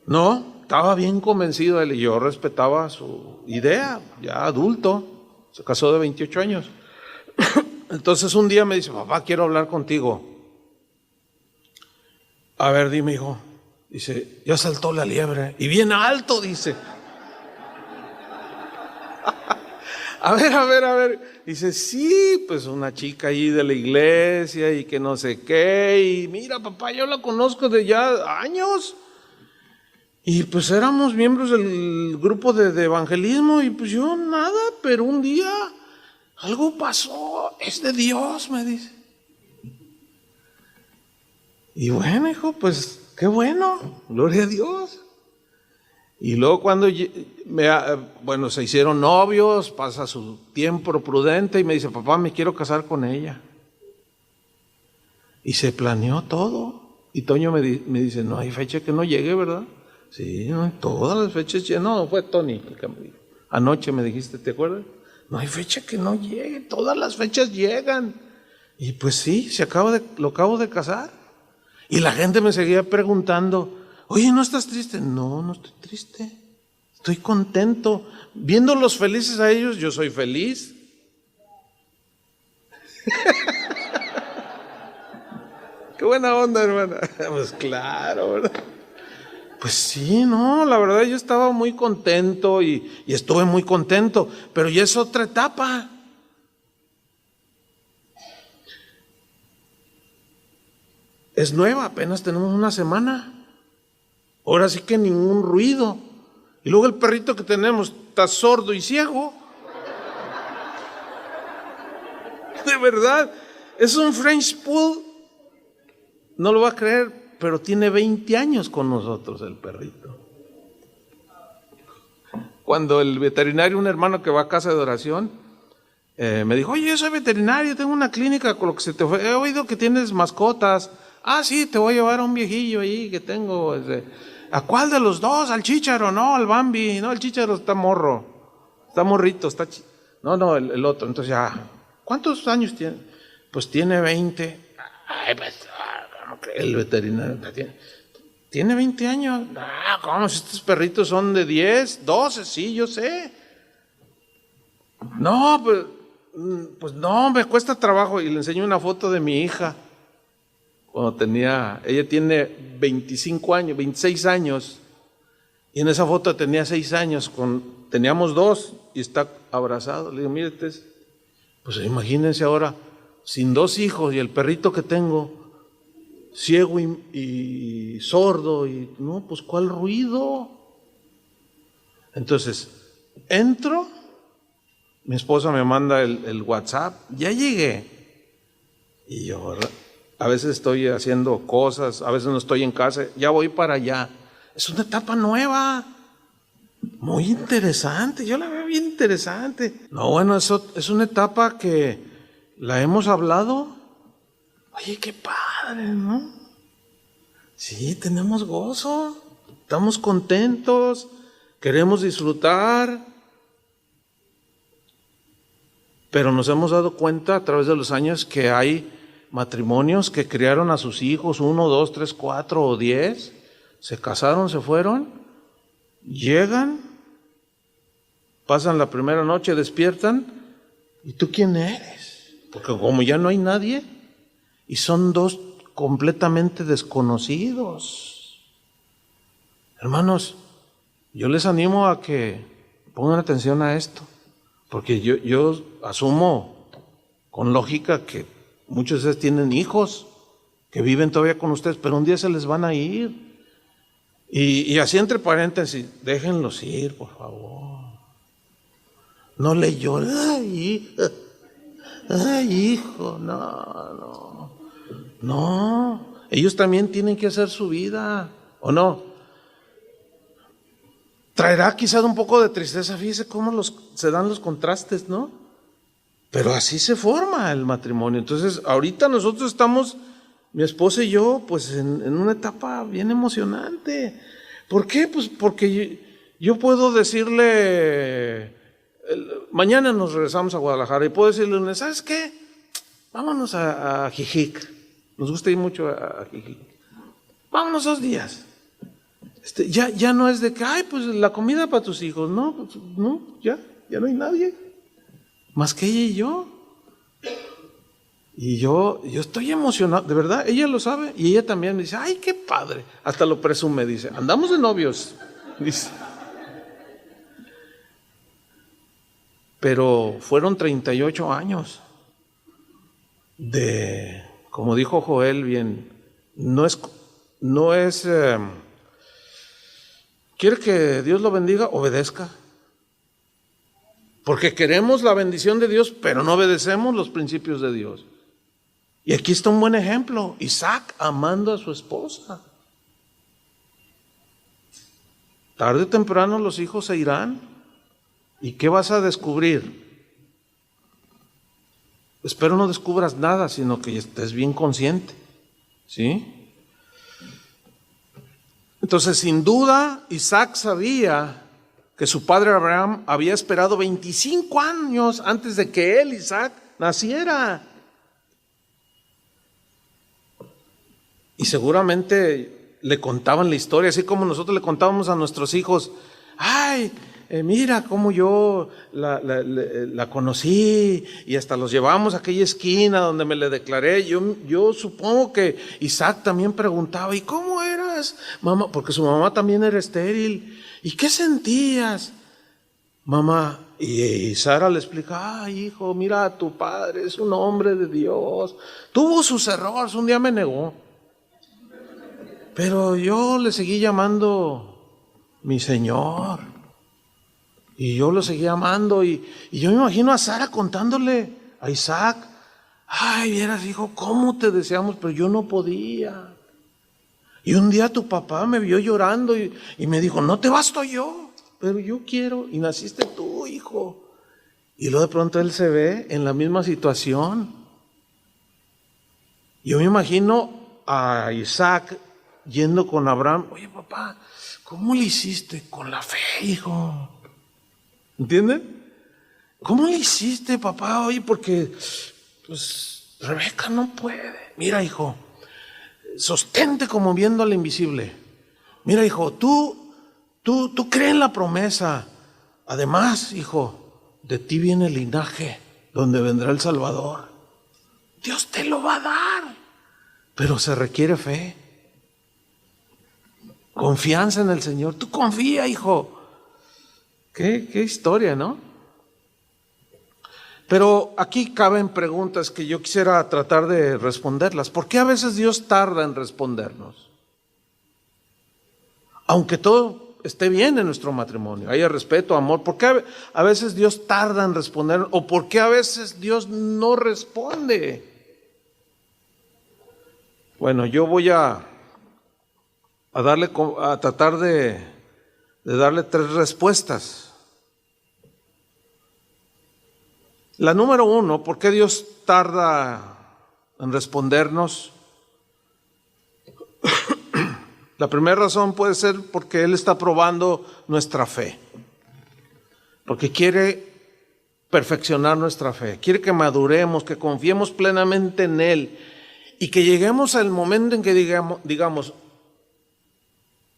No, estaba bien convencido de él y yo respetaba su idea, ya adulto, se casó de 28 años. Entonces un día me dice, papá, quiero hablar contigo. A ver, dime, hijo. Dice, ya saltó la liebre y bien alto, dice. A ver. Dice, sí, pues una chica ahí de la iglesia y que no sé qué. Y mira, papá, yo la conozco de ya años. Y pues éramos miembros del grupo de evangelismo y pues yo nada, pero un día algo pasó, es de Dios, me dice. Y bueno, hijo, pues qué bueno, gloria a Dios. Y luego cuando se hicieron novios, pasa su tiempo prudente y me dice, papá, me quiero casar con ella. Y se planeó todo. Y Toño me dice, no hay fecha que no llegue, ¿verdad? Sí, no, todas las fechas llegan. No, fue Tony el que me dijo. Anoche me dijiste, ¿te acuerdas? No hay fecha que no llegue, todas las fechas llegan. Y pues sí, lo acabo de casar. Y la gente me seguía preguntando, oye, ¿no estás triste? No estoy triste, estoy contento. Viéndolos felices a ellos, yo soy feliz. Qué buena onda, hermana. Pues claro, ¿verdad? Pues sí, no, la verdad yo estaba muy contento y estuve muy contento, pero ya es otra etapa. Es nueva, apenas tenemos una semana. Ahora sí que ningún ruido. Y luego el perrito que tenemos está sordo y ciego. De verdad, es un French Poodle. No lo va a creer, pero tiene 20 años con nosotros el perrito. Cuando el veterinario, un hermano que va a casa de oración, me dijo, oye, yo soy veterinario, tengo una clínica con lo que se te fue. He oído que tienes mascotas. Ah, sí, te voy a llevar a un viejillo ahí que tengo. ¿A cuál de los dos? ¿Al Chícharo? No, al Bambi. No, el Chícharo está morro. Está morrito, No, el otro. Entonces ya, ¿cuántos años tiene? Pues tiene 20. Ay, pues, el veterinario tiene 20 años. Ah, ¿cómo? Si estos perritos son de 10, 12, sí, yo sé. No, pues no, me cuesta trabajo. Y le enseño una foto de mi hija. Cuando ella tiene 25 años, 26 años. Y en esa foto tenía 6 años, teníamos 2 y está abrazado. Le digo, mire, pues imagínense ahora, sin 2 hijos y el perrito que tengo, ciego y sordo, y no, pues ¿cuál ruido? Entonces, entro, mi esposa me manda el WhatsApp, ya llegué. Y yo, a veces estoy haciendo cosas, a veces no estoy en casa, ya voy para allá. Es una etapa nueva, muy interesante, yo la veo bien interesante. No, bueno, eso es una etapa que la hemos hablado. Oye, qué padre, ¿no? Sí, tenemos gozo, estamos contentos, queremos disfrutar, pero nos hemos dado cuenta a través de los años que hay matrimonios que criaron a sus hijos 1, 2, 3, 4 o 10, se casaron, se fueron, llegan, pasan la primera noche, despiertan, ¿y tú quién eres? Porque como ya no hay nadie, y son 2 completamente desconocidos. Hermanos, yo les animo a que pongan atención a esto, porque yo asumo con lógica que muchos de ustedes tienen hijos que viven todavía con ustedes, pero un día se les van a ir. Y así entre paréntesis, déjenlos ir, por favor. No le lloren, ay, hijo, no. Ellos también tienen que hacer su vida, ¿o no? Traerá quizás un poco de tristeza, fíjese cómo se dan los contrastes, ¿no? Pero así se forma el matrimonio. Entonces, ahorita nosotros estamos, mi esposa y yo, pues en una etapa bien emocionante. ¿Por qué? Pues porque yo puedo decirle, mañana nos regresamos a Guadalajara, y puedo decirle, ¿sabes qué? Vámonos a Jijic. Nos gusta ir mucho a Jijic. Vámonos 2 días. Ya no es de que, ay, pues la comida para tus hijos. No, pues, no, ya no hay nadie. Más que ella y yo. Y yo estoy emocionado, de verdad, ella lo sabe, y ella también me dice, ay, qué padre, hasta lo presume, dice, andamos de novios, dice. Pero fueron 38 años de, como dijo Joel bien, no es, quiere que Dios lo bendiga, obedezca. Porque queremos la bendición de Dios, pero no obedecemos los principios de Dios. Y aquí está un buen ejemplo, Isaac amando a su esposa. Tarde o temprano los hijos se irán. ¿Y qué vas a descubrir? Espero no descubras nada, sino que estés bien consciente. ¿Sí? Entonces, sin duda, Isaac sabía que su padre Abraham había esperado 25 años antes de que él, Isaac, naciera. Y seguramente le contaban la historia, así como nosotros le contábamos a nuestros hijos, ay, mira cómo yo la conocí y hasta los llevamos a aquella esquina donde me le declaré. Yo supongo que Isaac también preguntaba, ¿y cómo eras, mamá? Porque su mamá también era estéril. ¿Y qué sentías, mamá? Y Sara le explica, ay, hijo, mira, tu padre es un hombre de Dios. Tuvo sus errores, un día me negó. Pero yo le seguí llamando mi Señor. Y yo lo seguí amando. Y yo me imagino a Sara contándole a Isaac, ay, vieras, hijo, cómo te deseamos, pero yo no podía. Y un día tu papá me vio llorando y me dijo, no te basto yo, pero yo quiero. Y naciste tú, hijo. Y luego de pronto él se ve en la misma situación. Yo me imagino a Isaac yendo con Abraham, oye papá, ¿cómo le hiciste? Con la fe, hijo. ¿Entienden? ¿Cómo le hiciste, papá? Oye, porque pues Rebeca no puede. Mira, hijo, sostente como viendo al invisible. Mira, hijo, tú crees en la promesa. Además, hijo, de ti viene el linaje donde vendrá el Salvador. Dios te lo va a dar, pero se requiere fe. Confianza en el Señor. Tú confía, hijo. Qué historia, ¿no? Pero aquí caben preguntas que yo quisiera tratar de responderlas. ¿Por qué a veces Dios tarda en respondernos? Aunque todo esté bien en nuestro matrimonio, haya respeto, amor, ¿por qué a veces Dios tarda en responder? ¿O por qué a veces Dios no responde? Bueno, yo voy a tratar de darle 3 respuestas. La número 1, ¿por qué Dios tarda en respondernos? La primera razón puede ser porque Él está probando nuestra fe, porque quiere perfeccionar nuestra fe, quiere que maduremos, que confiemos plenamente en Él y que lleguemos al momento en que digamos,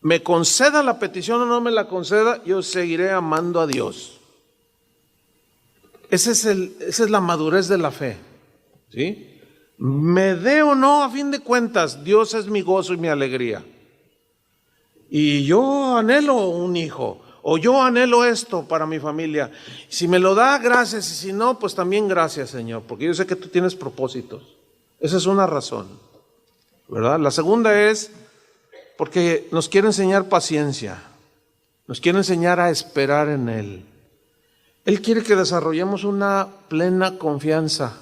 me conceda la petición o no me la conceda, yo seguiré amando a Dios. Esa es la madurez de la fe, ¿sí? Me dé o no, a fin de cuentas, Dios es mi gozo y mi alegría. Y yo anhelo un hijo, o yo anhelo esto para mi familia. Si me lo da, gracias, y si no, pues también gracias, Señor, porque yo sé que tú tienes propósitos. Esa es una razón, ¿verdad? La segunda es porque nos quiere enseñar paciencia, nos quiere enseñar a esperar en Él. Él quiere que desarrollemos una plena confianza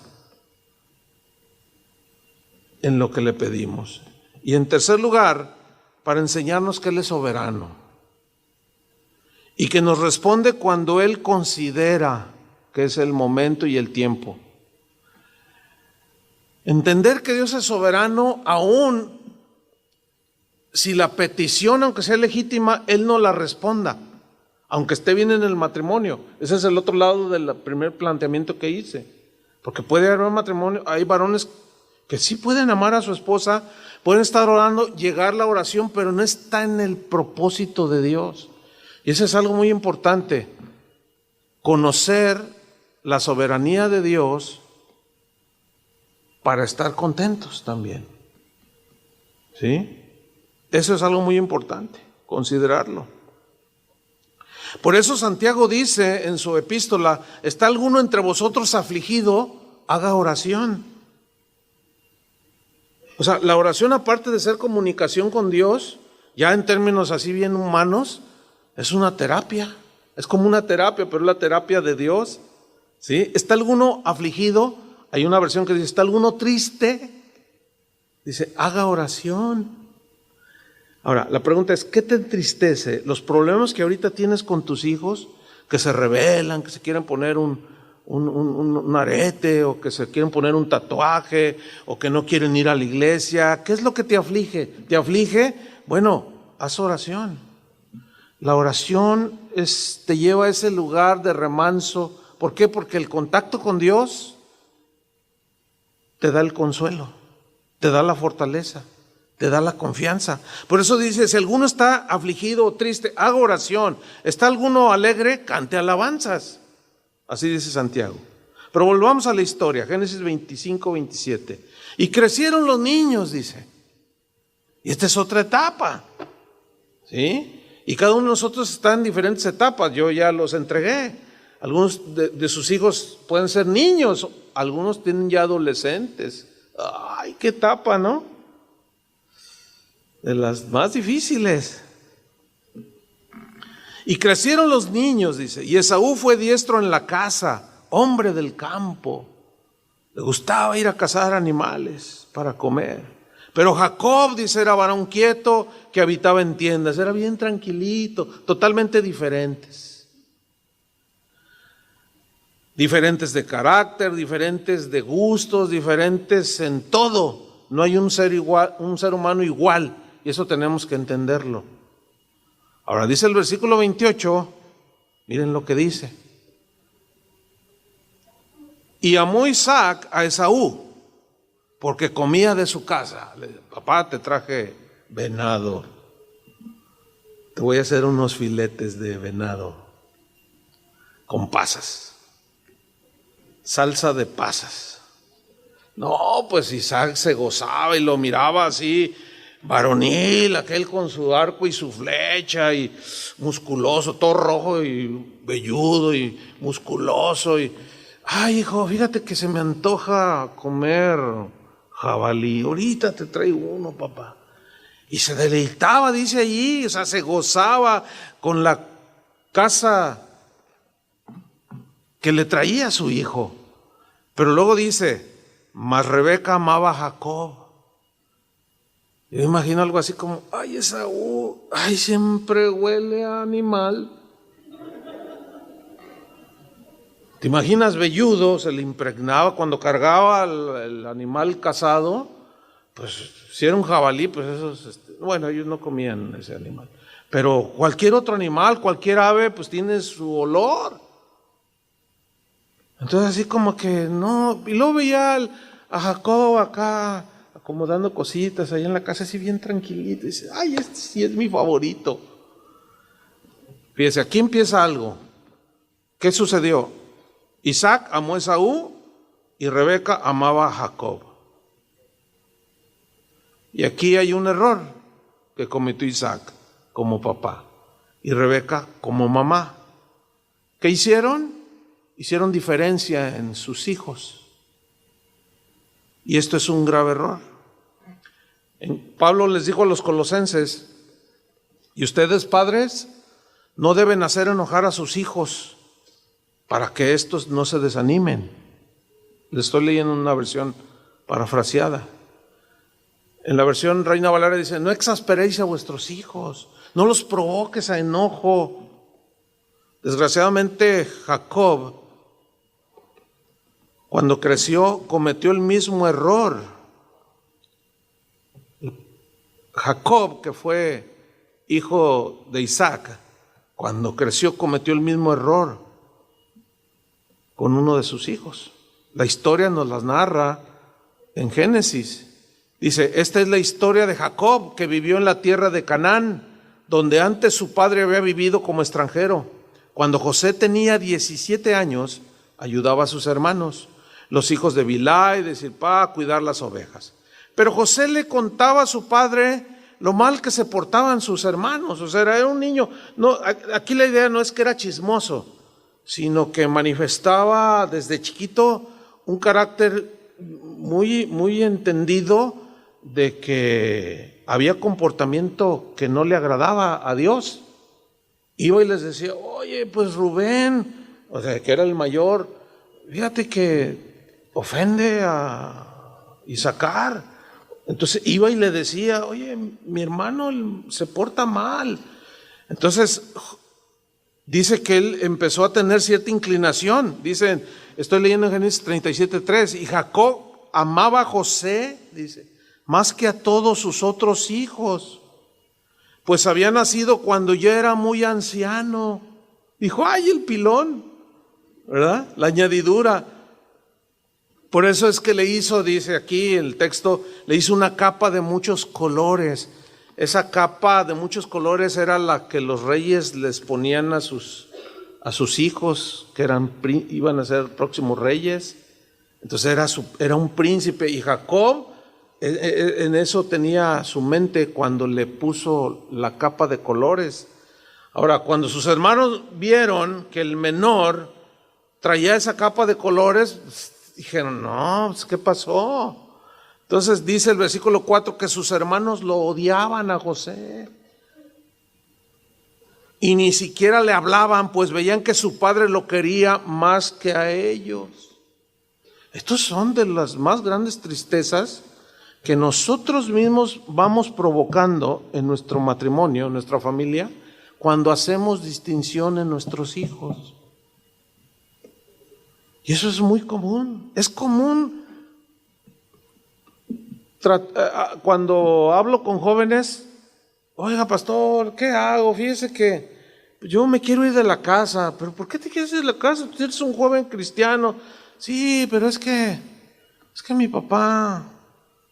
en lo que le pedimos. Y en tercer lugar, para enseñarnos que Él es soberano y que nos responde cuando Él considera que es el momento y el tiempo. Entender que Dios es soberano aún si la petición, aunque sea legítima, Él no la responda, aunque esté bien en el matrimonio. Ese es el otro lado del primer planteamiento que hice. Porque puede haber un matrimonio, hay varones que sí pueden amar a su esposa, pueden estar orando, llegar la oración, pero no está en el propósito de Dios. Y eso es algo muy importante. Conocer la soberanía de Dios para estar contentos también. ¿Sí? Eso es algo muy importante, considerarlo. Por eso Santiago dice en su epístola, ¿está alguno entre vosotros afligido? Haga oración. O sea, la oración, aparte de ser comunicación con Dios, ya en términos así bien humanos, es una terapia. Es como una terapia, pero es la terapia de Dios. ¿Sí? ¿Está alguno afligido? Hay una versión que dice, ¿está alguno triste? Dice, haga oración. Ahora, la pregunta es, ¿qué te entristece? ¿Los problemas que ahorita tienes con tus hijos, que se rebelan, que se quieren poner un arete, o que se quieren poner un tatuaje, o que no quieren ir a la iglesia? ¿Qué es lo que te aflige? ¿Te aflige? Bueno, haz oración. La oración te lleva a ese lugar de remanso. ¿Por qué? Porque el contacto con Dios te da el consuelo, te da la fortaleza, te da la confianza. Por eso dice, si alguno está afligido o triste, haga oración. ¿Está alguno alegre? Cante alabanzas. Así dice Santiago. Pero volvamos a la historia, Génesis 25, 27. Y crecieron los niños, dice. Y esta es otra etapa, ¿sí? Y cada uno de nosotros está en diferentes etapas. Yo ya los entregué. Algunos de sus hijos pueden ser niños, algunos tienen ya adolescentes. ¡Ay, qué etapa!, ¿no? De las más difíciles. Y crecieron los niños, dice. Y Esaú fue diestro en la caza, hombre del campo. Le gustaba ir a cazar animales para comer. Pero Jacob, dice, era varón quieto que habitaba en tiendas. Era bien tranquilito, totalmente diferentes. Diferentes de carácter, diferentes de gustos, diferentes en todo. No hay un ser humano igual, y eso tenemos que entenderlo. Ahora dice el versículo 28, miren lo que dice. Y amó Isaac a Esaú, porque comía de su casa. Le dijo, papá, te traje venado. Te voy a hacer unos filetes de venado con pasas. Salsa de pasas. No, pues Isaac se gozaba y lo miraba así, varonil, aquel con su arco y su flecha y musculoso, todo rojo y velludo y musculoso y... Ay, hijo, fíjate que se me antoja comer jabalí. Ahorita te traigo uno, papá. Y se deleitaba, dice allí, o sea, se gozaba con la casa que le traía a su hijo. Pero luego dice, mas Rebeca amaba a Jacob. Yo me imagino algo así como, ay, Esaú, ay, siempre huele a animal. ¿Te imaginas velludo? Se le impregnaba cuando cargaba el animal cazado. Pues si era un jabalí, pues esos, bueno, ellos no comían ese animal. Pero cualquier otro animal, cualquier ave, pues tiene su olor. Entonces así como que no, y luego veía a Jacob acá acomodando cositas ahí en la casa, así bien tranquilito. Y dice, ay, este sí es mi favorito. Fíjese, aquí empieza algo. ¿Qué sucedió? Isaac amó a Esaú y Rebeca amaba a Jacob. Y aquí hay un error que cometió Isaac como papá y Rebeca como mamá. ¿Qué hicieron? Hicieron diferencia en sus hijos. Y esto es un grave error. Pablo les dijo a los colosenses, y ustedes, padres, no deben hacer enojar a sus hijos para que estos no se desanimen. Les estoy leyendo una versión parafraseada. En la versión Reina Valera dice, no exasperéis a vuestros hijos, no los provoques a enojo. Desgraciadamente Jacob, cuando creció, cometió el mismo error. Jacob, que fue hijo de Isaac, cuando creció cometió el mismo error con uno de sus hijos. La historia nos las narra en Génesis. Dice, esta es la historia de Jacob, que vivió en la tierra de Canaán, donde antes su padre había vivido como extranjero. Cuando José tenía 17 años, ayudaba a sus hermanos, los hijos de Bilhá y de Zilpá, a cuidar las ovejas. Pero José le contaba a su padre lo mal que se portaban sus hermanos. O sea, era un niño. No, aquí la idea no es que era chismoso, sino que manifestaba desde chiquito un carácter muy entendido de que había comportamiento que no le agradaba a Dios. Iba y les decía, oye, pues Rubén, o sea, que era el mayor, fíjate que ofende a Isaacar. Entonces iba y le decía, oye, mi hermano se porta mal. Entonces dice que él empezó a tener cierta inclinación. Dicen, estoy leyendo en Génesis 37:3, y Jacob amaba a José, dice, más que a todos sus otros hijos, pues había nacido cuando ya era muy anciano. Dijo, ay, el pilón, ¿verdad? La añadidura. Por eso es que le hizo, dice aquí el texto, le hizo una capa de muchos colores. Esa capa de muchos colores era la que los reyes les ponían a sus hijos, que iban a ser próximos reyes. Entonces era un príncipe, y Jacob en eso tenía su mente cuando le puso la capa de colores. Ahora, cuando sus hermanos vieron que el menor traía esa capa de colores, dijeron, no, ¿qué pasó? Entonces dice el versículo 4 que sus hermanos lo odiaban a José y ni siquiera le hablaban, pues veían que su padre lo quería más que a ellos. Estos son de las más grandes tristezas que nosotros mismos vamos provocando en nuestro matrimonio, en nuestra familia, cuando hacemos distinción en nuestros hijos. Y eso es muy común. Es común. Cuando hablo con jóvenes, oiga, pastor, ¿qué hago? Fíjese que yo me quiero ir de la casa. ¿Pero por qué te quieres ir de la casa? Tú eres un joven cristiano. Sí, pero es que mi papá,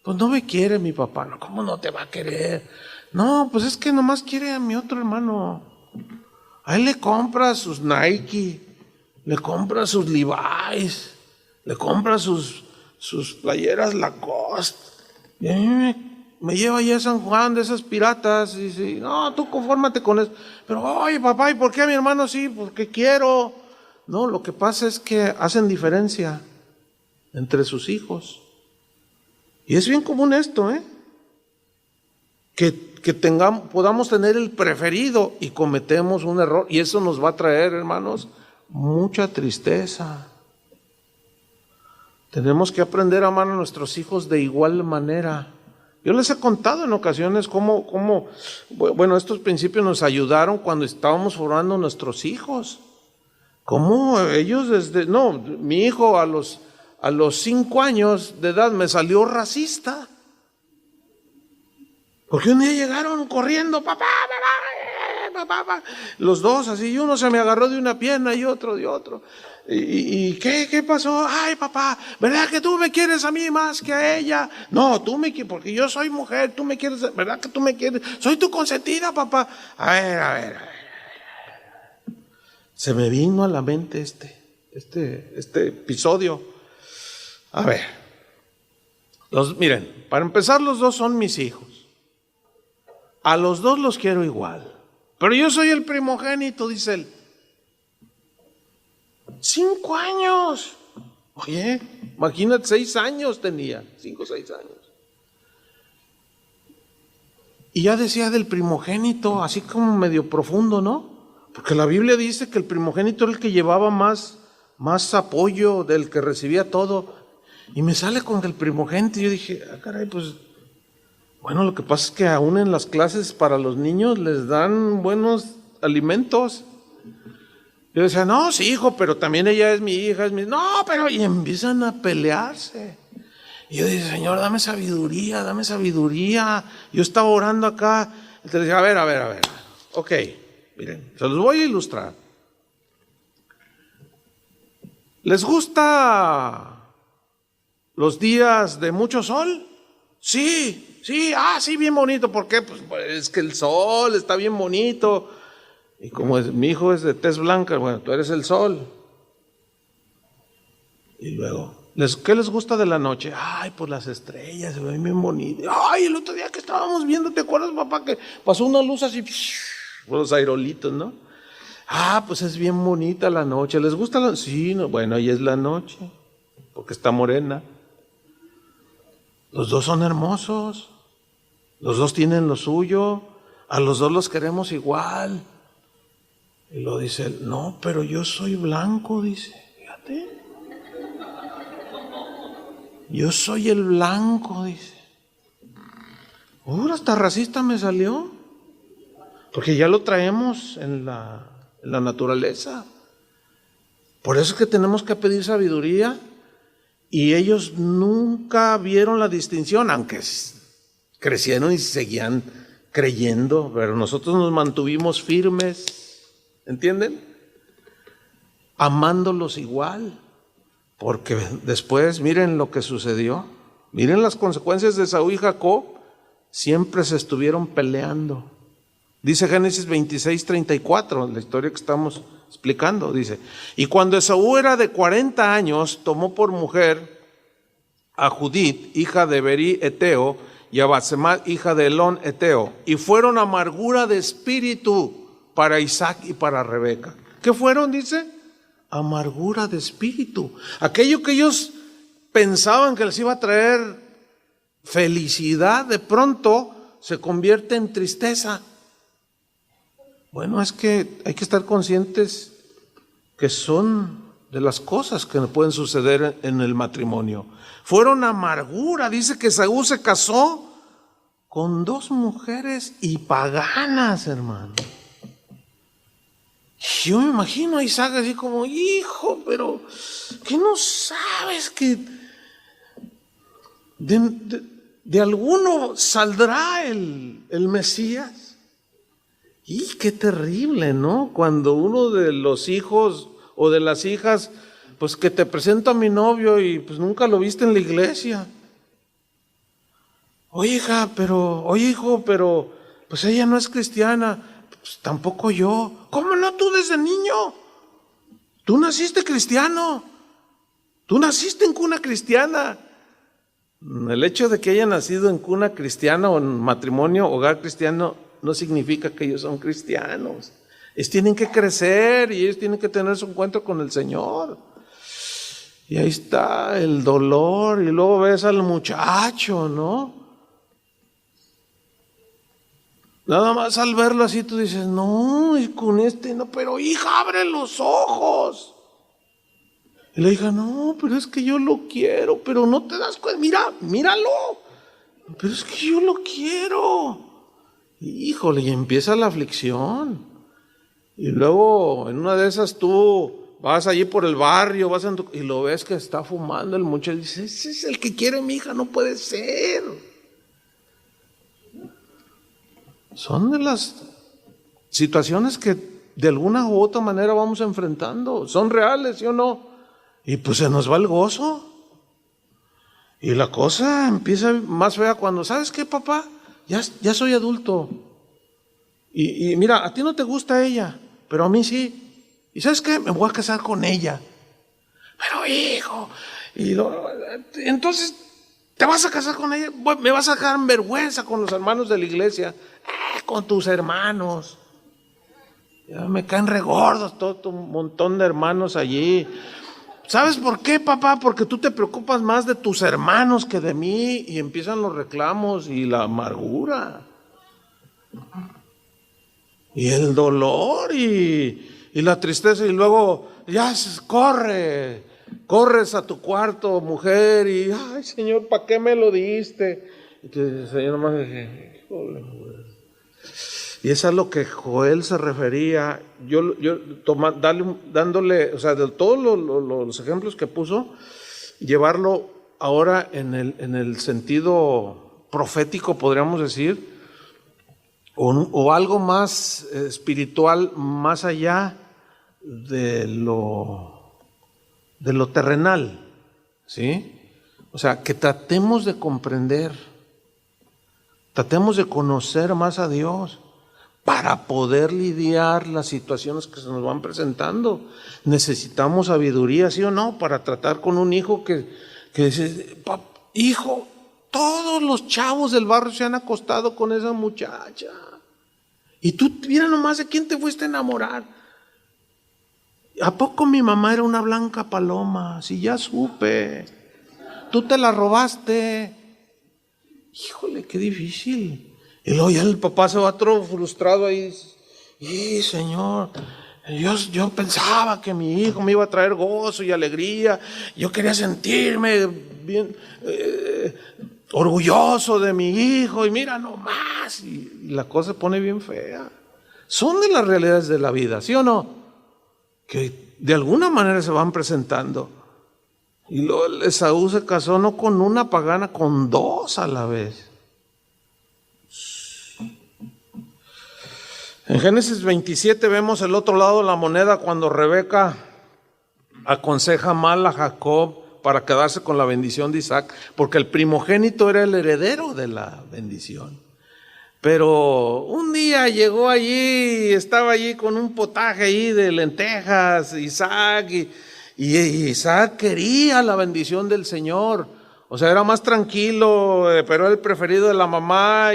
pues no me quiere mi papá. No, ¿cómo no te va a querer? No, pues es que nomás quiere a mi otro hermano. A él le compra sus Nike, le compra sus Levi's, le compra sus playeras Lacoste. Y a mí me lleva allá a San Juan de esas piratas y dice, no, tú confórmate con eso. Pero, oye, papá, ¿y por qué a mi hermano sí? Porque quiero. No, lo que pasa es que hacen diferencia entre sus hijos. Y es bien común esto, que podamos tener el preferido y cometemos un error. Y eso nos va a traer, hermanos, mucha tristeza. Tenemos que aprender a amar a nuestros hijos de igual manera. Yo les he contado en ocasiones cómo estos principios nos ayudaron cuando estábamos formando nuestros hijos. Cómo ellos mi hijo a los 5 años de edad me salió racista. Porque un día llegaron corriendo, papá, los dos así, y uno se me agarró de una pierna y otro de otro. ¿Y qué pasó? Ay, papá, ¿verdad que tú me quieres a mí más que a ella? No, tú me quieres, porque yo soy mujer, tú me quieres, ¿verdad que tú me quieres? Soy tu consentida, papá. A ver. Se me vino a la mente este episodio. A ver, miren, para empezar, los dos son mis hijos. A los dos los quiero igual. Pero yo soy el primogénito, dice él. 5 años. Oye, imagínate, 6 años tenía, 5 o 6 años. Y ya decía del primogénito, así como medio profundo, ¿no? Porque la Biblia dice que el primogénito era el que llevaba más apoyo, del que recibía todo. Y me sale con el primogénito y yo dije, caray, pues, bueno, lo que pasa es que aún en las clases para los niños les dan buenos alimentos. Yo decía, no, sí, hijo, pero también ella es mi hija, no, pero, y empiezan a pelearse. Y yo dije, Señor, dame sabiduría. Yo estaba orando acá, entonces dije, a ver, ok, miren, se los voy a ilustrar. ¿Les gusta los días de mucho sol? Sí, bien bonito. ¿Por qué? Pues es que el sol está bien bonito. Y como mi hijo es de tez blanca, bueno, tú eres el sol. Y luego, ¿qué les gusta de la noche? Ay, pues las estrellas, se ven bien bonitas. Ay, el otro día que estábamos viendo, ¿te acuerdas, papá? Que pasó una luz así, los aerolitos, ¿no? Pues es bien bonita la noche. ¿Les gusta la noche? Sí, no, bueno, ahí es la noche, porque está morena. Los dos son hermosos, los dos tienen lo suyo, a los dos los queremos igual. Y lo dice él, no, pero yo soy blanco, dice, fíjate. Yo soy el blanco, dice. Hasta racista me salió, porque ya lo traemos en la naturaleza. Por eso es que tenemos que pedir sabiduría. Y ellos nunca vieron la distinción, aunque crecieron y seguían creyendo, pero nosotros nos mantuvimos firmes, ¿entienden? Amándolos igual. Porque después miren lo que sucedió. Miren las consecuencias de Esaú y Jacob. Siempre se estuvieron peleando. Dice Génesis 26:34, la historia que estamos explicando, dice: y cuando Esaú era de 40 años, tomó por mujer a Judit, hija de Berí Eteo, y a Basemat, hija de Elón Eteo, y fueron amargura de espíritu para Isaac y para Rebeca. ¿Qué fueron? Dice, amargura de espíritu. Aquello que ellos pensaban que les iba a traer felicidad, de pronto se convierte en tristeza. Bueno, es que hay que estar conscientes que son de las cosas que pueden suceder en el matrimonio. Fueron amargura. Dice que Esaú se casó con 2 mujeres y paganas, hermano. Yo me imagino a Isaac así como, hijo, pero ¿qué no sabes que de alguno saldrá el Mesías? Y qué terrible, ¿no? Cuando uno de los hijos o de las hijas, pues que te presento a mi novio y pues nunca lo viste en la iglesia. Oye, hija, oye, hijo, pero pues ella no es cristiana. Pues tampoco yo. ¿Cómo no? Tú desde niño. Tú naciste cristiano. Tú naciste en cuna cristiana. El hecho de que haya nacido en cuna cristiana o en matrimonio, hogar cristiano, no significa que ellos son cristianos. Ellos tienen que crecer y ellos tienen que tener su encuentro con el Señor. Y ahí está el dolor, y luego ves al muchacho, ¿no? Nada más al verlo así tú dices, no, y con este no, pero hija, abre los ojos. Y la hija, no, pero es que yo lo quiero, pero no te das cuenta, míralo, pero es que yo lo quiero. Híjole, y empieza la aflicción. Y luego en una de esas tú vas allí por el barrio, y lo ves que está fumando el muchacho, y dices, ese es el que quiere mi hija, no puede ser. Son de las situaciones que de alguna u otra manera vamos enfrentando. Son reales, ¿sí o no? Y pues se nos va el gozo. Y la cosa empieza más fea cuando, ¿sabes qué, papá? Ya soy adulto. Y mira, a ti no te gusta ella, pero a mí sí. ¿Y sabes qué? Me voy a casar con ella. Pero hijo, entonces, ¿te vas a casar con ella? Me vas a dejar en vergüenza con los hermanos de la iglesia. Con tus hermanos. Ya me caen regordos todo un montón de hermanos allí. ¿Sabes por qué, papá? Porque tú te preocupas más de tus hermanos que de mí, y empiezan los reclamos y la amargura y el dolor y la tristeza, y luego ya corres a tu cuarto, mujer, y ay, Señor, ¿para qué me lo diste? Y el Señor nomás dice, híjole, mujer. Y es a lo que Joel se refería, dándole, o sea, de todos los ejemplos que puso, llevarlo ahora en el sentido profético, podríamos decir, o algo más espiritual, más allá de lo terrenal, ¿sí? O sea, que tratemos de comprender, tratemos de conocer más a Dios, para poder lidiar las situaciones que se nos van presentando. Necesitamos sabiduría, ¿sí o no? Para tratar con un hijo que dice, hijo, todos los chavos del barrio se han acostado con esa muchacha. Y tú, mira nomás de quién te fuiste a enamorar. ¿A poco mi mamá era una blanca paloma? Si ya supe. Tú te la robaste. Híjole, qué difícil. Y luego ya el papá se va todo frustrado ahí. Y Señor, yo pensaba que mi hijo me iba a traer gozo y alegría. Yo quería sentirme bien orgulloso de mi hijo. Y mira nomás. Y la cosa se pone bien fea. Son de las realidades de la vida, ¿sí o no? Que de alguna manera se van presentando. Y luego Esaú se casó no con una pagana, con 2 a la vez. En Génesis 27 vemos el otro lado de la moneda cuando Rebeca aconseja mal a Jacob para quedarse con la bendición de Isaac, porque el primogénito era el heredero de la bendición. Pero un día llegó allí, estaba allí con un potaje ahí de lentejas, Isaac, y Isaac quería la bendición del Señor. O sea, era más tranquilo, pero era el preferido de la mamá,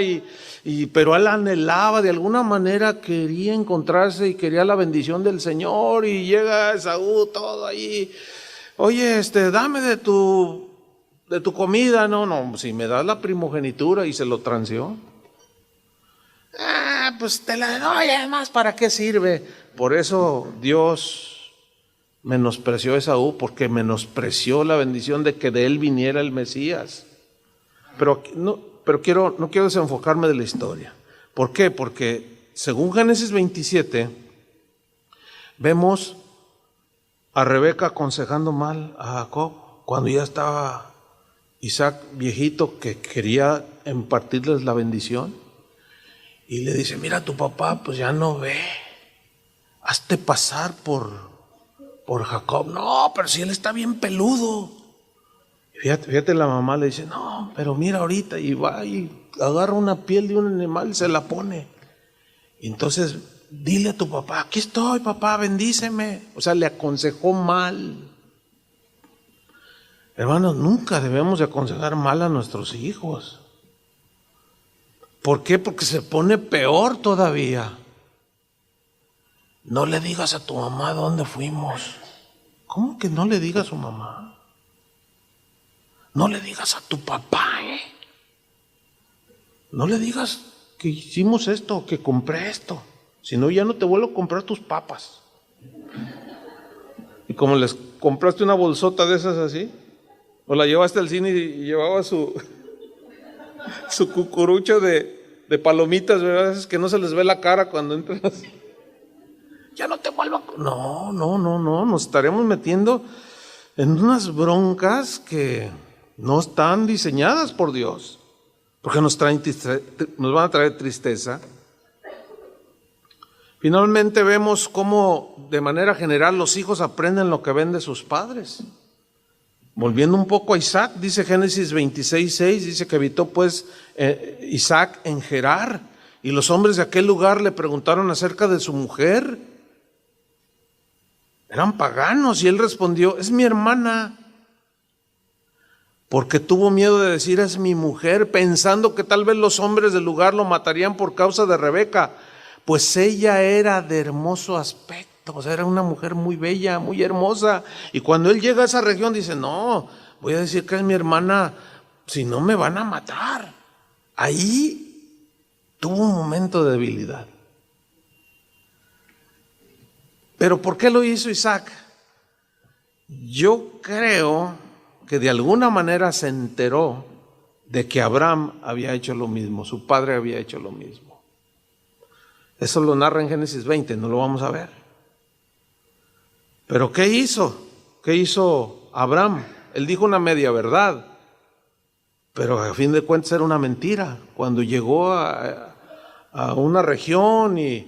pero él anhelaba, de alguna manera quería encontrarse y quería la bendición del Señor. Y llega Esaú todo allí, oye, dame de tu comida. No, si me das la primogenitura, y se lo transió. Pues te la doy, además, ¿para qué sirve? Por eso Dios menospreció a Esaú, porque menospreció la bendición de que de él viniera el Mesías. Pero no quiero desenfocarme de la historia. ¿Por qué? Porque según Génesis 27, vemos a Rebeca aconsejando mal a Jacob, cuando ya estaba Isaac viejito, que quería impartirles la bendición. Y le dice, mira, tu papá pues ya no ve, hazte pasar por Jacob. No, pero si él está bien peludo. Fíjate, la mamá le dice, no, pero mira ahorita, y va y agarra una piel de un animal y se la pone. Y entonces, dile a tu papá, aquí estoy, papá, bendíceme. O sea, le aconsejó mal. Hermanos, nunca debemos de aconsejar mal a nuestros hijos. ¿Por qué? Porque se pone peor todavía. No le digas a tu mamá dónde fuimos. ¿Cómo que no le digas a su mamá? No le digas a tu papá, No le digas que hicimos esto, que compré esto. Si no, ya no te vuelvo a comprar tus papas. Y como les compraste una bolsota de esas así, o la llevaste al cine y llevaba su cucurucho de palomitas, ¿verdad? Es que no se les ve la cara cuando entras. Ya no te vuelvo a... No, nos estaremos metiendo en unas broncas que no están diseñadas por Dios, porque nos van a traer tristeza. Finalmente vemos cómo de manera general los hijos aprenden lo que ven de sus padres. Volviendo un poco a Isaac, dice Génesis 26:6, dice que habitó pues Isaac en Gerar, y los hombres de aquel lugar le preguntaron acerca de su mujer. Eran paganos, y él respondió, es mi hermana, porque tuvo miedo de decir es mi mujer, pensando que tal vez los hombres del lugar lo matarían por causa de Rebeca, pues ella era de hermoso aspecto. O sea, era una mujer muy bella, muy hermosa. Y cuando él llega a esa región dice, no, voy a decir que es mi hermana, si no me van a matar. Ahí tuvo un momento de debilidad. ¿Pero por qué lo hizo Isaac? Yo creo que de alguna manera se enteró de que Abraham había hecho lo mismo, su padre había hecho lo mismo. Eso lo narra en Génesis 20, no lo vamos a ver. Pero ¿qué hizo? ¿Qué hizo Abraham? Él dijo una media verdad, pero a fin de cuentas era una mentira. Cuando llegó a una región y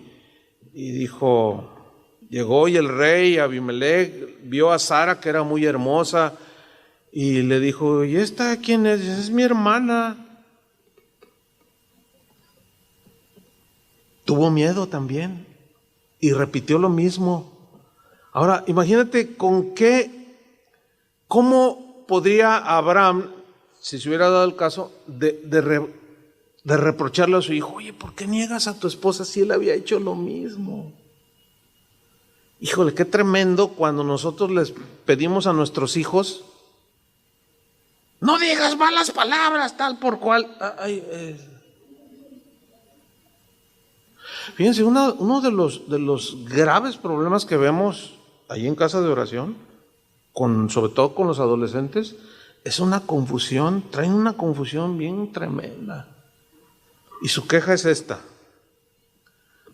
dijo, llegó y el rey Abimelech vio a Sara, que era muy hermosa, y le dijo, ¿y esta quién es? Es mi hermana. Tuvo miedo también y repitió lo mismo. Ahora, imagínate cómo podría Abraham, si se hubiera dado el caso, de reprocharle a su hijo, oye, ¿por qué niegas a tu esposa si él había hecho lo mismo? Híjole, qué tremendo cuando nosotros les pedimos a nuestros hijos, no digas malas palabras, tal por cual. Fíjense, uno de los graves problemas que vemos ahí en casa de oración, sobre todo con los adolescentes, es una confusión, traen una confusión bien tremenda. Y su queja es esta.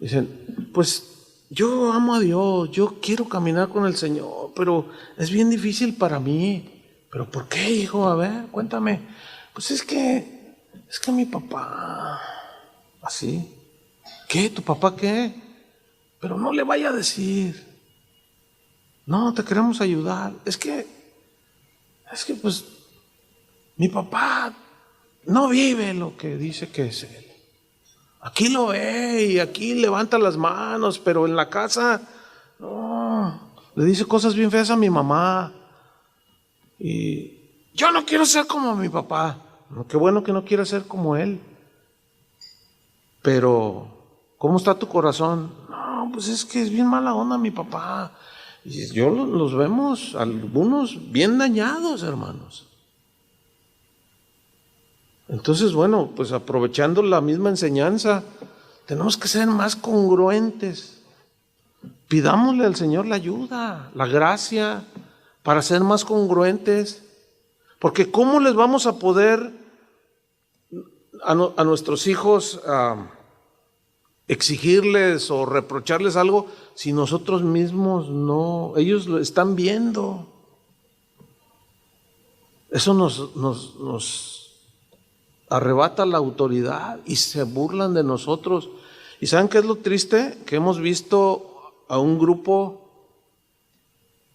Dicen, pues yo amo a Dios, yo quiero caminar con el Señor, pero es bien difícil para mí. ¿Pero por qué, hijo? A ver, cuéntame. Pues es que mi papá, así. ¿Qué? ¿Tu papá qué? Pero no le vaya a decir. No, te queremos ayudar. Es que pues mi papá no vive lo que dice que es él. Aquí lo ve y aquí levanta las manos, pero en la casa, no, le dice cosas bien feas a mi mamá. Y yo no quiero ser como mi papá. No, qué bueno que no quieras ser como él. Pero, ¿cómo está tu corazón? No, pues es que es bien mala onda mi papá. Y yo los vemos, algunos bien dañados, hermanos. Entonces, bueno, pues aprovechando la misma enseñanza, tenemos que ser más congruentes. Pidámosle al Señor la ayuda, la gracia, para ser más congruentes. Porque ¿cómo les vamos a poder a nuestros hijos exigirles o reprocharles algo si nosotros mismos no? Ellos lo están viendo. Eso nos arrebata la autoridad y se burlan de nosotros. ¿Y saben qué es lo triste? Que hemos visto a un grupo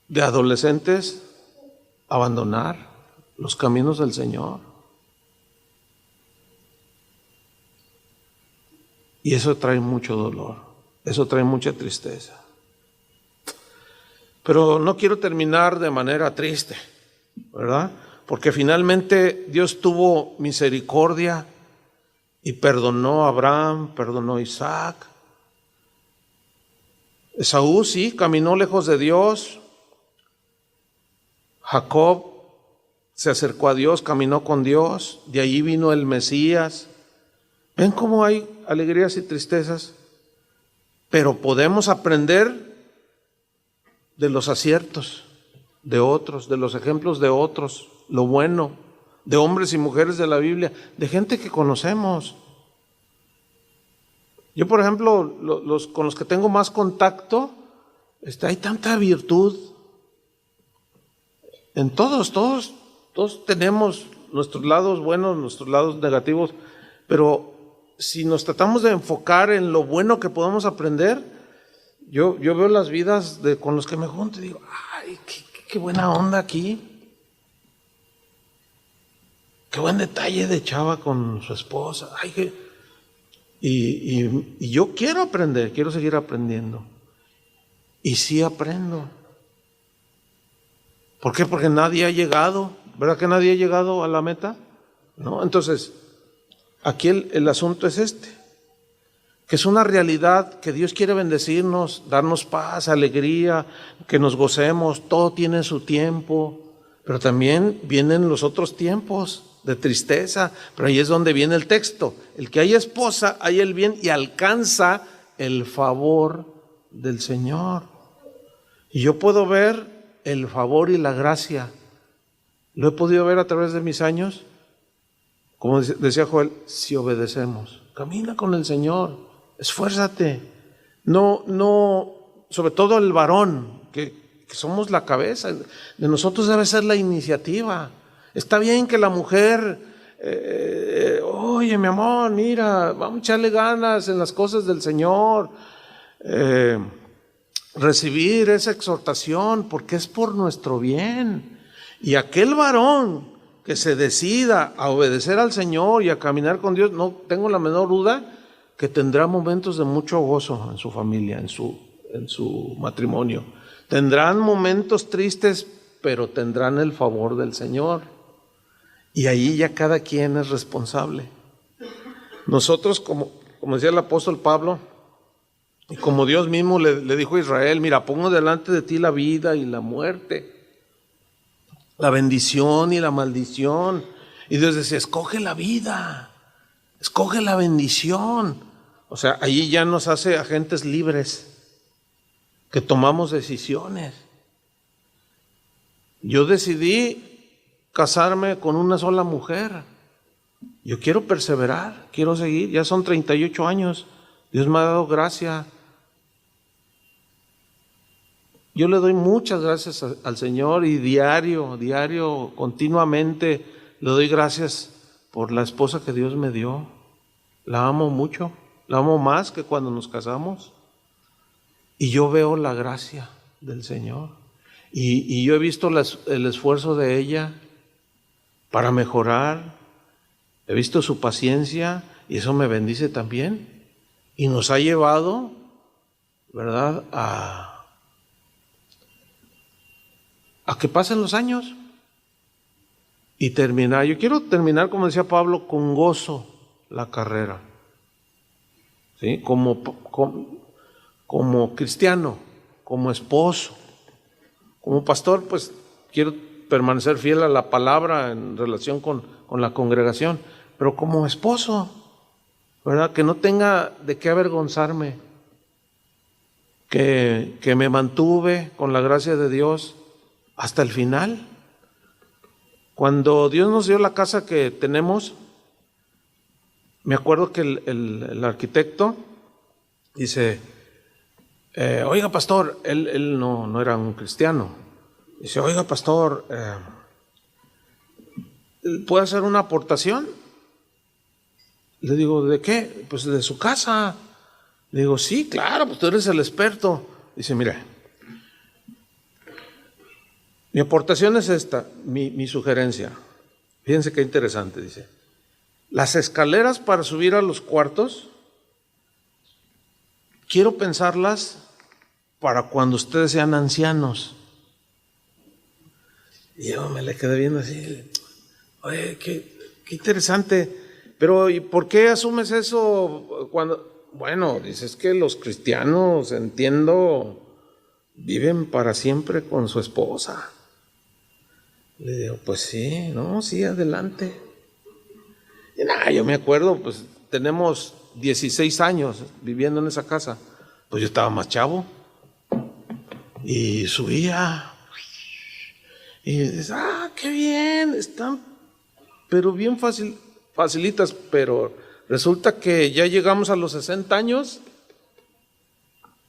de adolescentes abandonar los caminos del Señor. Y eso trae mucho dolor, eso trae mucha tristeza. Pero no quiero terminar de manera triste, ¿verdad? Porque finalmente Dios tuvo misericordia y perdonó a Abraham, perdonó a Isaac. Esaú sí, caminó lejos de Dios. Jacob se acercó a Dios, caminó con Dios. De allí vino el Mesías. ¿Ven cómo hay alegrías y tristezas? Pero podemos aprender de los aciertos de otros, de los ejemplos de otros, lo bueno, de hombres y mujeres de la Biblia, de gente que conocemos. Yo, por ejemplo, con los que tengo más contacto, hay tanta virtud. En todos tenemos nuestros lados buenos, nuestros lados negativos, pero si nos tratamos de enfocar en lo bueno que podemos aprender, yo veo las vidas con los que me junto y digo, ay, qué buena onda aquí. Qué buen detalle de chava con su esposa. Ay, y yo quiero aprender, quiero seguir aprendiendo. Y sí aprendo. ¿Por qué? Porque nadie ha llegado. ¿Verdad que nadie ha llegado a la meta? ¿No? Entonces, aquí el asunto es que es una realidad que Dios quiere bendecirnos, darnos paz, alegría, que nos gocemos, todo tiene su tiempo, pero también vienen los otros tiempos de tristeza, pero ahí es donde viene el texto. El que haya esposa, haya el bien y alcanza el favor del Señor. Y yo puedo ver el favor y la gracia. Lo he podido ver a través de mis años. Como decía Joel, si obedecemos, camina con el Señor, esfuérzate. No, sobre todo el varón, que somos la cabeza, de nosotros debe ser la iniciativa. Está bien que la mujer, oye mi amor, mira, vamos a echarle ganas en las cosas del Señor, recibir esa exhortación porque es por nuestro bien. Y aquel varón que se decida a obedecer al Señor y a caminar con Dios, no tengo la menor duda que tendrá momentos de mucho gozo en su familia, en su matrimonio. Tendrán momentos tristes, pero tendrán el favor del Señor. Y ahí ya cada quien es responsable. Nosotros, como decía el apóstol Pablo, y como Dios mismo le dijo a Israel, mira, pongo delante de ti la vida y la muerte, la bendición y la maldición. Y Dios decía, escoge la vida, escoge la bendición. O sea, allí ya nos hace agentes libres, que tomamos decisiones. Yo decidí casarme con una sola mujer. Yo quiero perseverar, quiero seguir. Ya son 38 años. Dios me ha dado gracia. Yo le doy muchas gracias al Señor y diario, continuamente le doy gracias por la esposa que Dios me dio. La amo mucho, la amo más que cuando nos casamos. Y yo veo la gracia del Señor. Y yo he visto el esfuerzo de ella para mejorar, he visto su paciencia y eso me bendice también. Y nos ha llevado, ¿verdad?, a que pasen los años y terminar. Yo quiero terminar, como decía Pablo, con gozo la carrera, ¿sí? Como cristiano, como esposo, como pastor, pues quiero permanecer fiel a la palabra en relación con la congregación, pero como esposo, ¿verdad?, que no tenga de qué avergonzarme, que me mantuve con la gracia de Dios hasta el final. Cuando Dios nos dio la casa que tenemos, me acuerdo que el arquitecto dice, oiga pastor, él no era un cristiano, dice, oiga pastor, ¿puede hacer una aportación? Le digo, ¿de qué? Pues de su casa. Le digo, sí, claro, pues tú eres el experto. Dice, mire, mi aportación es esta, mi sugerencia. Fíjense qué interesante, dice. Las escaleras para subir a los cuartos, quiero pensarlas para cuando ustedes sean ancianos. Y yo me le quedé viendo así, oye, qué interesante. Pero ¿y por qué asumes eso cuando...? Bueno, dices que los cristianos, entiendo, viven para siempre con su esposa. Le digo, pues sí, no, sí, adelante. Y nada, yo me acuerdo, pues tenemos 16 años viviendo en esa casa. Pues yo estaba más chavo. Y subía. Y dices, qué bien, están, pero bien facilitas, pero resulta que ya llegamos a los 60 años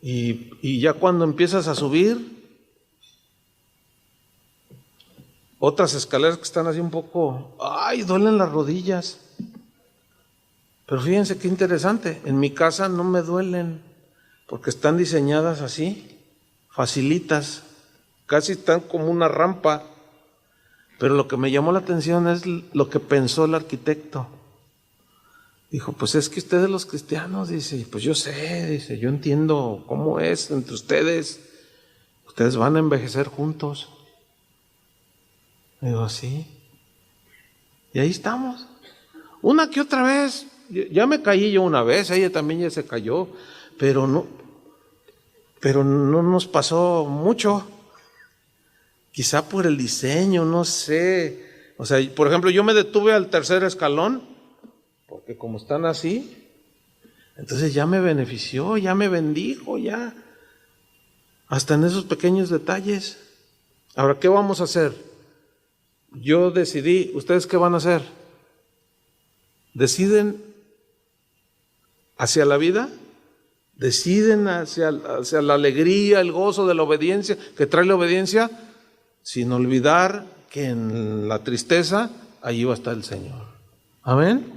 y ya cuando empiezas a subir, otras escaleras que están así un poco, duelen las rodillas. Pero fíjense qué interesante, en mi casa no me duelen, porque están diseñadas así, facilitas, casi están como una rampa. Pero lo que me llamó la atención es lo que pensó el arquitecto. Dijo, pues es que ustedes los cristianos, dice, pues yo sé, dice, yo entiendo cómo es entre ustedes van a envejecer juntos. Digo, sí. Y ahí estamos. Una que otra vez, ya me caí yo una vez, ella también ya se cayó, pero no nos pasó mucho. Quizá por el diseño, no sé. O sea, por ejemplo, yo me detuve al tercer escalón, porque como están así, entonces ya me benefició, ya me bendijo, ya. Hasta en esos pequeños detalles. Ahora, ¿qué vamos a hacer? Yo decidí, ¿ustedes qué van a hacer? ¿Deciden hacia la vida? ¿Deciden hacia la alegría, el gozo de la obediencia, que trae la obediencia? Sin olvidar que en la tristeza, allí va a estar el Señor. Amén.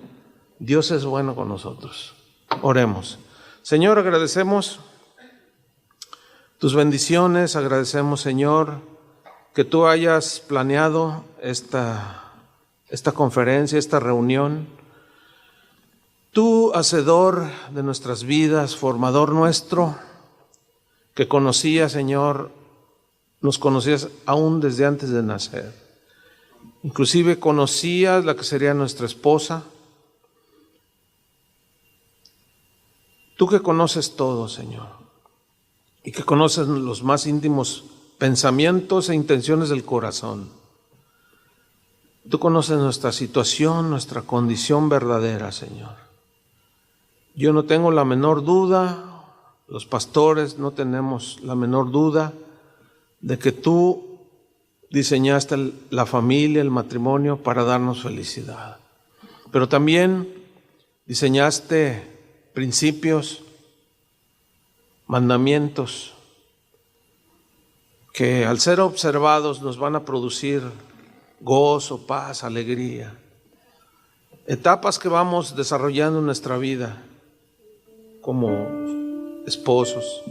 Dios es bueno con nosotros. Oremos. Señor, agradecemos tus bendiciones, agradecemos, Señor, que tú hayas planeado esta conferencia, esta reunión. Tú, hacedor de nuestras vidas, formador nuestro, que conocías, Señor, nos conocías aún desde antes de nacer. Inclusive conocías la que sería nuestra esposa. Tú que conoces todo, Señor, y que conoces los más íntimos pensamientos e intenciones del corazón. Tú conoces nuestra situación, nuestra condición verdadera, Señor. Yo no tengo la menor duda, los pastores no tenemos la menor duda de que tú diseñaste la familia, el matrimonio para darnos felicidad. Pero también diseñaste principios, mandamientos que al ser observados nos van a producir gozo, paz, alegría. Etapas que vamos desarrollando en nuestra vida como esposos,